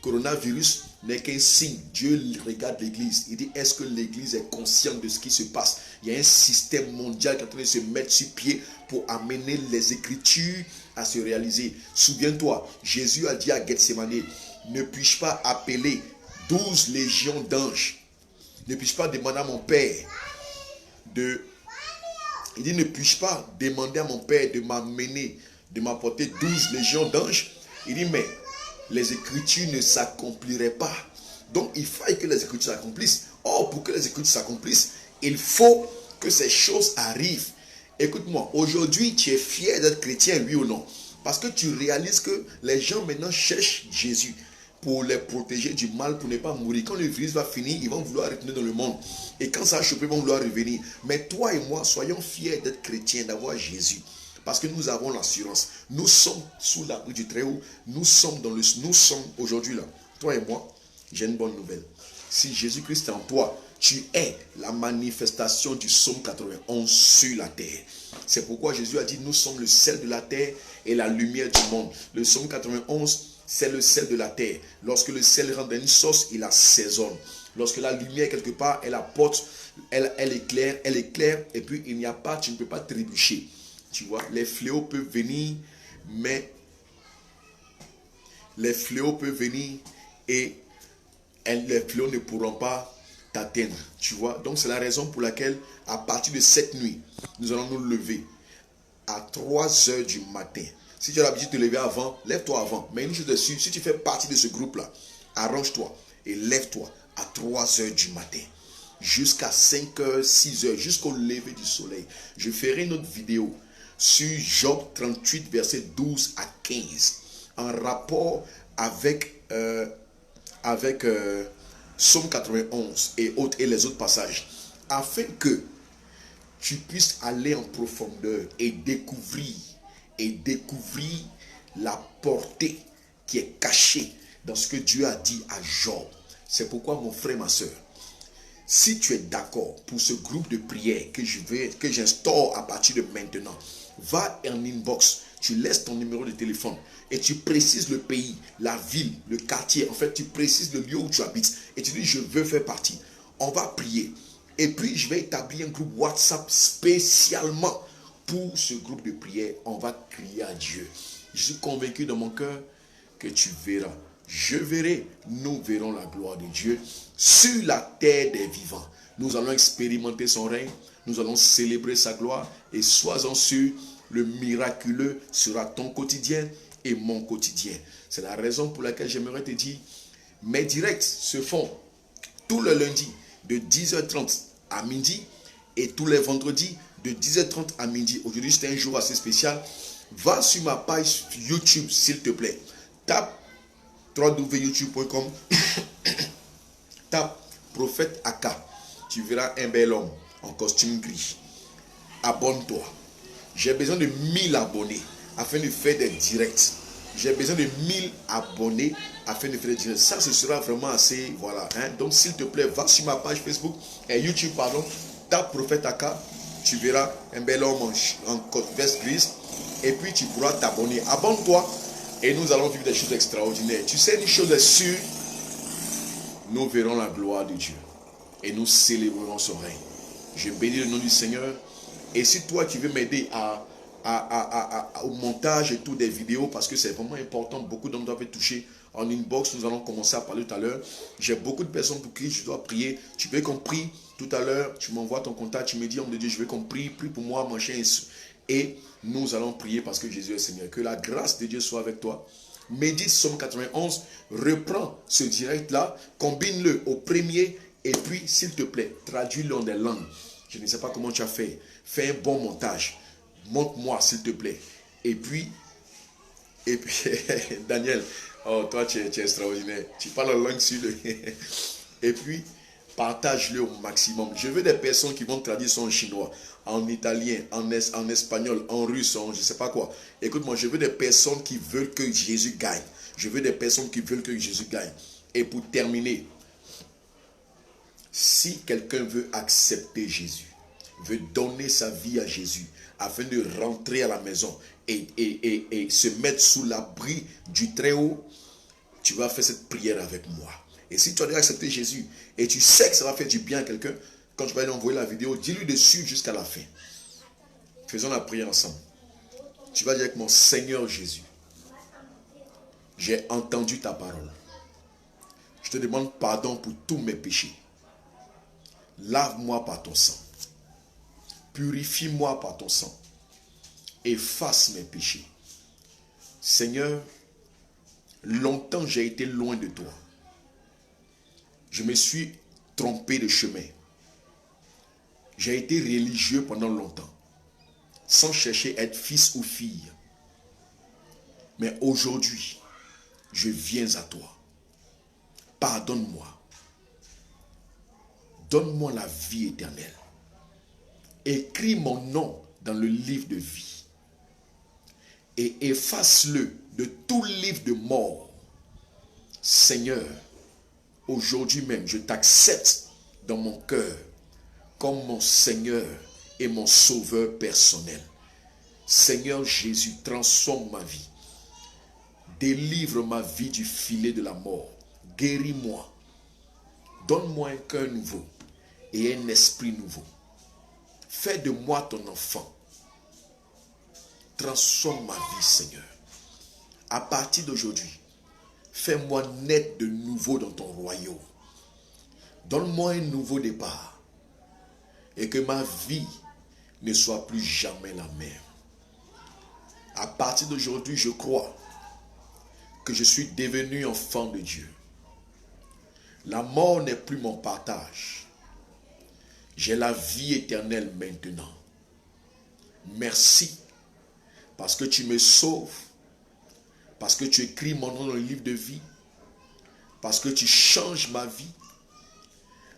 Coronavirus n'est qu'un signe. Dieu regarde l'église. Il dit, est-ce que l'église est consciente de ce qui se passe? Il y a un système mondial qui est en train de se mettre sur pied pour amener les écritures à se réaliser. Souviens-toi, Jésus a dit à Gethsemane, ne puis-je pas appeler 12 légions d'anges? Ne puis-je pas demander à mon Père de... Il dit, ne puis-je pas demander à mon Père de m'amener, de m'apporter 12 légions d'anges? Il dit, mais les écritures ne s'accompliraient pas. Donc, il faut que les écritures s'accomplissent. Or, pour que les écritures s'accomplissent, il faut que ces choses arrivent. Écoute-moi, aujourd'hui, tu es fier d'être chrétien, oui ou non? Parce que tu réalises que les gens maintenant cherchent Jésus pour les protéger du mal, pour ne pas mourir. Quand le virus va finir, ils vont vouloir retourner dans le monde. Et quand ça va choper, ils vont vouloir revenir. Mais toi et moi, soyons fiers d'être chrétiens, d'avoir Jésus. Parce que nous avons l'assurance. Nous sommes sous l'abri du Très-Haut. Nous sommes aujourd'hui là. Toi et moi, j'ai une bonne nouvelle. Si Jésus-Christ est en toi, tu es la manifestation du psaume 91 sur la terre. C'est pourquoi Jésus a dit, nous sommes le sel de la terre et la lumière du monde. Le psaume 91, c'est le sel de la terre. Lorsque le sel rentre dans une sauce, il assaisonne. Lorsque la lumière quelque part, elle apporte, elle éclaire, et puis il n'y a pas, tu ne peux pas trébucher. Tu vois, les fléaux peuvent venir, mais les fléaux peuvent venir et les fléaux ne pourront pas t'atteindre. Tu vois, donc c'est la raison pour laquelle, à partir de cette nuit, nous allons nous lever à 3 heures du matin. Si tu as l'habitude de te lever avant, lève-toi avant. Mais une chose dessus, si tu fais partie de ce groupe-là, arrange-toi et lève-toi à 3 heures du matin. Jusqu'à 5 heures, 6 heures, jusqu'au lever du soleil. Je ferai une autre vidéo sur Job 38, versets 12 à 15, en rapport avec Psaume 91 et les autres passages, afin que tu puisses aller en profondeur et découvrir la portée qui est cachée dans ce que Dieu a dit à Job. C'est pourquoi, mon frère, ma soeur, si tu es d'accord pour ce groupe de prière que j'instaure à partir de maintenant, va en inbox, tu laisses ton numéro de téléphone et tu précises le pays, la ville, le quartier. En fait, tu précises le lieu où tu habites et tu dis, je veux faire partie. On va prier. Et puis, je vais établir un groupe WhatsApp spécialement pour ce groupe de prière. On va crier à Dieu. Je suis convaincu dans mon cœur que tu verras. Je verrai, nous verrons la gloire de Dieu sur la terre des vivants. Nous allons expérimenter son règne, nous allons célébrer sa gloire et sois-en sûr, le miraculeux sera ton quotidien et mon quotidien. C'est la raison pour laquelle j'aimerais te dire, mes directs se font tous les lundis de 10h30 à midi et tous les vendredis de 10h30 à midi. Aujourd'hui, c'est un jour assez spécial. Va sur ma page YouTube, s'il te plaît. Tape www.youtube.com tape Prophète Aka. Tu verras un bel homme en costume gris. Abonne-toi. J'ai besoin de 1000 abonnés afin de faire des directs. J'ai besoin de 1000 abonnés afin de faire des directs. Ça, ce sera vraiment assez, voilà. Hein? Donc, s'il te plaît, va sur ma page Facebook et YouTube, pardon. Tape Prophète Aka. Tu verras un bel homme en veste grise. Et puis, tu pourras t'abonner. Abonne-toi. Et nous allons vivre des choses extraordinaires. Tu sais, une chose est sûre, nous verrons la gloire de Dieu. Et nous célébrerons son règne. Je bénis le nom du Seigneur. Et si toi, tu veux m'aider au montage et tout des vidéos, parce que c'est vraiment important, beaucoup d'hommes doivent être touchés. En inbox, nous allons commencer à parler tout à l'heure. J'ai beaucoup de personnes pour qui je dois prier. Tu veux qu'on prie tout à l'heure, tu m'envoies ton contact, tu me dis, homme de Dieu, je veux qu'on prie, prie pour moi, machin. Et nous allons prier parce que Jésus est Seigneur. Que la grâce de Dieu soit avec toi. Médite Psaume 91, reprends ce direct-là, combine-le au premier, et puis, s'il te plaît, traduis-le en des langues. Je ne sais pas comment tu as fait. Fais un bon montage. Montre-moi, s'il te plaît. Et puis, Daniel, oh, toi, tu es extraordinaire. Tu parles en langue sur le... Et puis, partage-le au maximum. Je veux des personnes qui vont traduire ça en chinois, en italien, en espagnol, en russe, en je ne sais pas quoi. Écoute-moi, je veux des personnes qui veulent que Jésus gagne. Je veux des personnes qui veulent que Jésus gagne. Et pour terminer, si quelqu'un veut accepter Jésus, veut donner sa vie à Jésus afin de rentrer à la maison et se mettre sous l'abri du Très-Haut, tu vas faire cette prière avec moi. Et si tu as déjà accepté Jésus et tu sais que ça va faire du bien à quelqu'un, quand tu vas lui envoyer la vidéo, dis-lui dessus jusqu'à la fin. Faisons la prière ensemble. Tu vas dire avec mon Seigneur Jésus, j'ai entendu ta parole. Je te demande pardon pour tous mes péchés. Lave-moi par ton sang. Purifie-moi par ton sang. Efface mes péchés. Seigneur, longtemps j'ai été loin de toi. Je me suis trompé de chemin. J'ai été religieux pendant longtemps, sans chercher à être fils ou fille. Mais aujourd'hui, je viens à toi. Pardonne-moi. Donne-moi la vie éternelle. Écris mon nom dans le livre de vie. Et efface-le de tout livre de mort. Seigneur, aujourd'hui même, je t'accepte dans mon cœur comme mon Seigneur et mon Sauveur personnel. Seigneur Jésus, transforme ma vie. Délivre ma vie du filet de la mort. Guéris-moi. Donne-moi un cœur nouveau et un esprit nouveau. Fais de moi ton enfant. Transforme ma vie, Seigneur. À partir d'aujourd'hui, fais-moi naître de nouveau dans ton royaume. Donne-moi un nouveau départ. Et que ma vie ne soit plus jamais la même. À partir d'aujourd'hui, je crois que je suis devenu enfant de Dieu. La mort n'est plus mon partage. J'ai la vie éternelle maintenant. Merci parce que tu me sauves, parce que tu écris mon nom dans le livre de vie, parce que tu changes ma vie,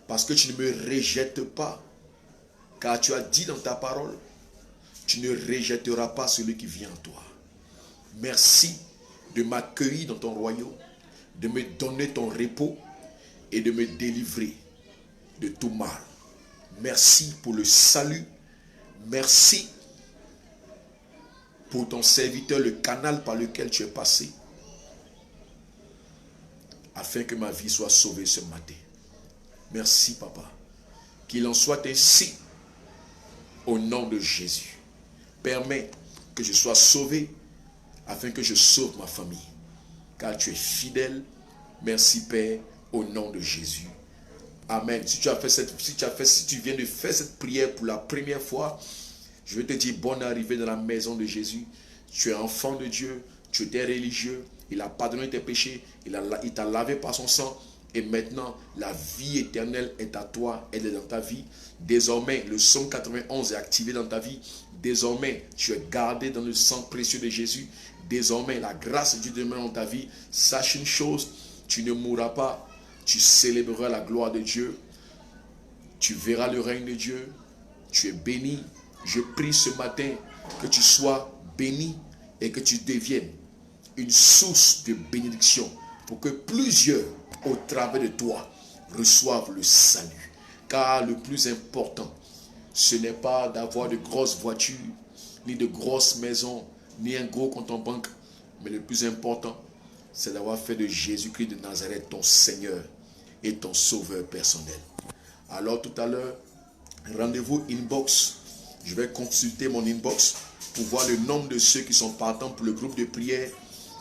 parce que tu ne me rejettes pas, car tu as dit dans ta parole, tu ne rejetteras pas celui qui vient à toi. Merci de m'accueillir dans ton royaume, de me donner ton repos et de me délivrer de tout mal. Merci pour le salut. Merci pour ton serviteur, le canal par lequel tu es passé, afin que ma vie soit sauvée ce matin. Merci, Papa. Qu'il en soit ainsi au nom de Jésus. Permets que je sois sauvé afin que je sauve ma famille. Car tu es fidèle. Merci, Père, au nom de Jésus. Amen. Si tu viens de faire cette prière pour la première fois, je veux te dire bonne arrivée dans la maison de Jésus. Tu es enfant de Dieu, tu étais religieux, il a pardonné tes péchés, il t'a lavé par son sang. Et maintenant, la vie éternelle est à toi, elle est dans ta vie. Désormais, le psaume 91 est activé dans ta vie. Désormais, tu es gardé dans le sang précieux de Jésus. Désormais, la grâce de Dieu demeure dans ta vie. Sache une chose, tu ne mourras pas. Tu célébreras la gloire de Dieu. Tu verras le règne de Dieu. Tu es béni. Je prie ce matin que tu sois béni et que tu deviennes une source de bénédiction pour que plusieurs, au travers de toi, reçoivent le salut. Car le plus important, ce n'est pas d'avoir de grosses voitures, ni de grosses maisons, ni un gros compte en banque. Mais le plus important, c'est d'avoir fait de Jésus-Christ de Nazareth ton Seigneur et ton Sauveur personnel. Alors tout à l'heure, rendez-vous inbox. Je vais consulter mon inbox pour voir le nombre de ceux qui sont partants pour le groupe de prière,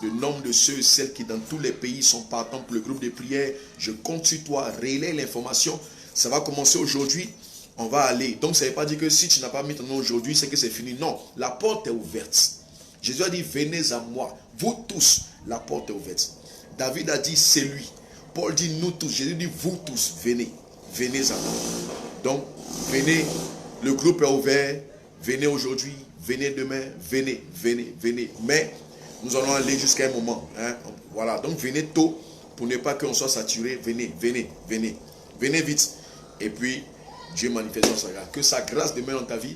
le nombre de ceux et celles qui dans tous les pays sont partants pour le groupe de prière. Je compte sur toi, relaie l'information. Ça va commencer aujourd'hui. On va aller. Donc ça ne veut pas dire que si tu n'as pas mis ton nom aujourd'hui, c'est que c'est fini. Non, la porte est ouverte. Jésus a dit, venez à moi. Vous tous, la porte est ouverte. David a dit, c'est lui. Paul dit, nous tous. Jésus dit, vous tous, venez. Venez à moi. Donc, venez. Le groupe est ouvert. Venez aujourd'hui. Venez demain. Venez, venez, venez. Mais nous allons aller jusqu'à un moment. Hein? Voilà. Donc, venez tôt pour ne pas qu'on soit saturé. Venez, venez, venez. Venez vite. Et puis, Dieu manifeste sa grâce. Que sa grâce demeure dans ta vie.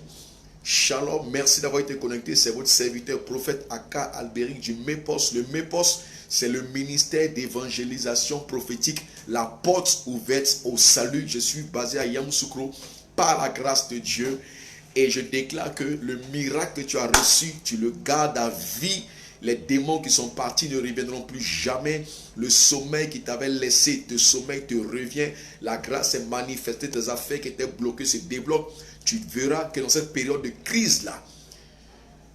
Shalom, merci d'avoir été connecté. C'est votre serviteur, prophète Aka Alberic du MEPOS. Le MEPOS, c'est le ministère d'évangélisation prophétique. La porte ouverte au salut. Je suis basé à Yamoussoukro. par la grâce de Dieu. Et je déclare que le miracle que tu as reçu, tu le gardes à vie. Les démons qui sont partis ne reviendront plus jamais. Le sommeil qui t'avait laissé, le sommeil te revient. La grâce est manifestée, tes affaires qui étaient bloquées se débloquent. Tu verras que dans cette période de crise-là,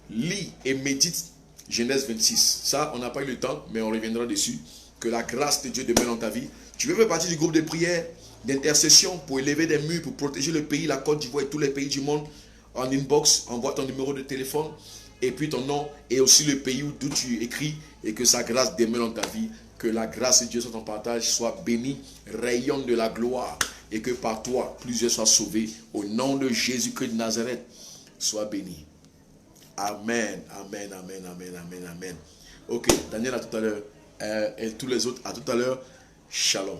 lis et médite Genèse 26. Ça, on n'a pas eu le temps, mais on reviendra dessus. Que la grâce de Dieu demeure dans ta vie. Tu veux faire partie du groupe de prière, d'intercession pour élever des murs, pour protéger le pays, la Côte d'Ivoire et tous les pays du monde. En inbox, envoie ton numéro de téléphone et puis ton nom et aussi le pays d'où tu écris, et que sa grâce demeure dans ta vie. Que la grâce de Dieu soit ton partage, soit béni, rayonne de la gloire, et que par toi, plusieurs soient sauvés. Au nom de Jésus-Christ de Nazareth, sois béni. Amen, amen, amen, amen, amen, amen. Ok, Daniel à tout à l'heure, et tous les autres à tout à l'heure. Shalom.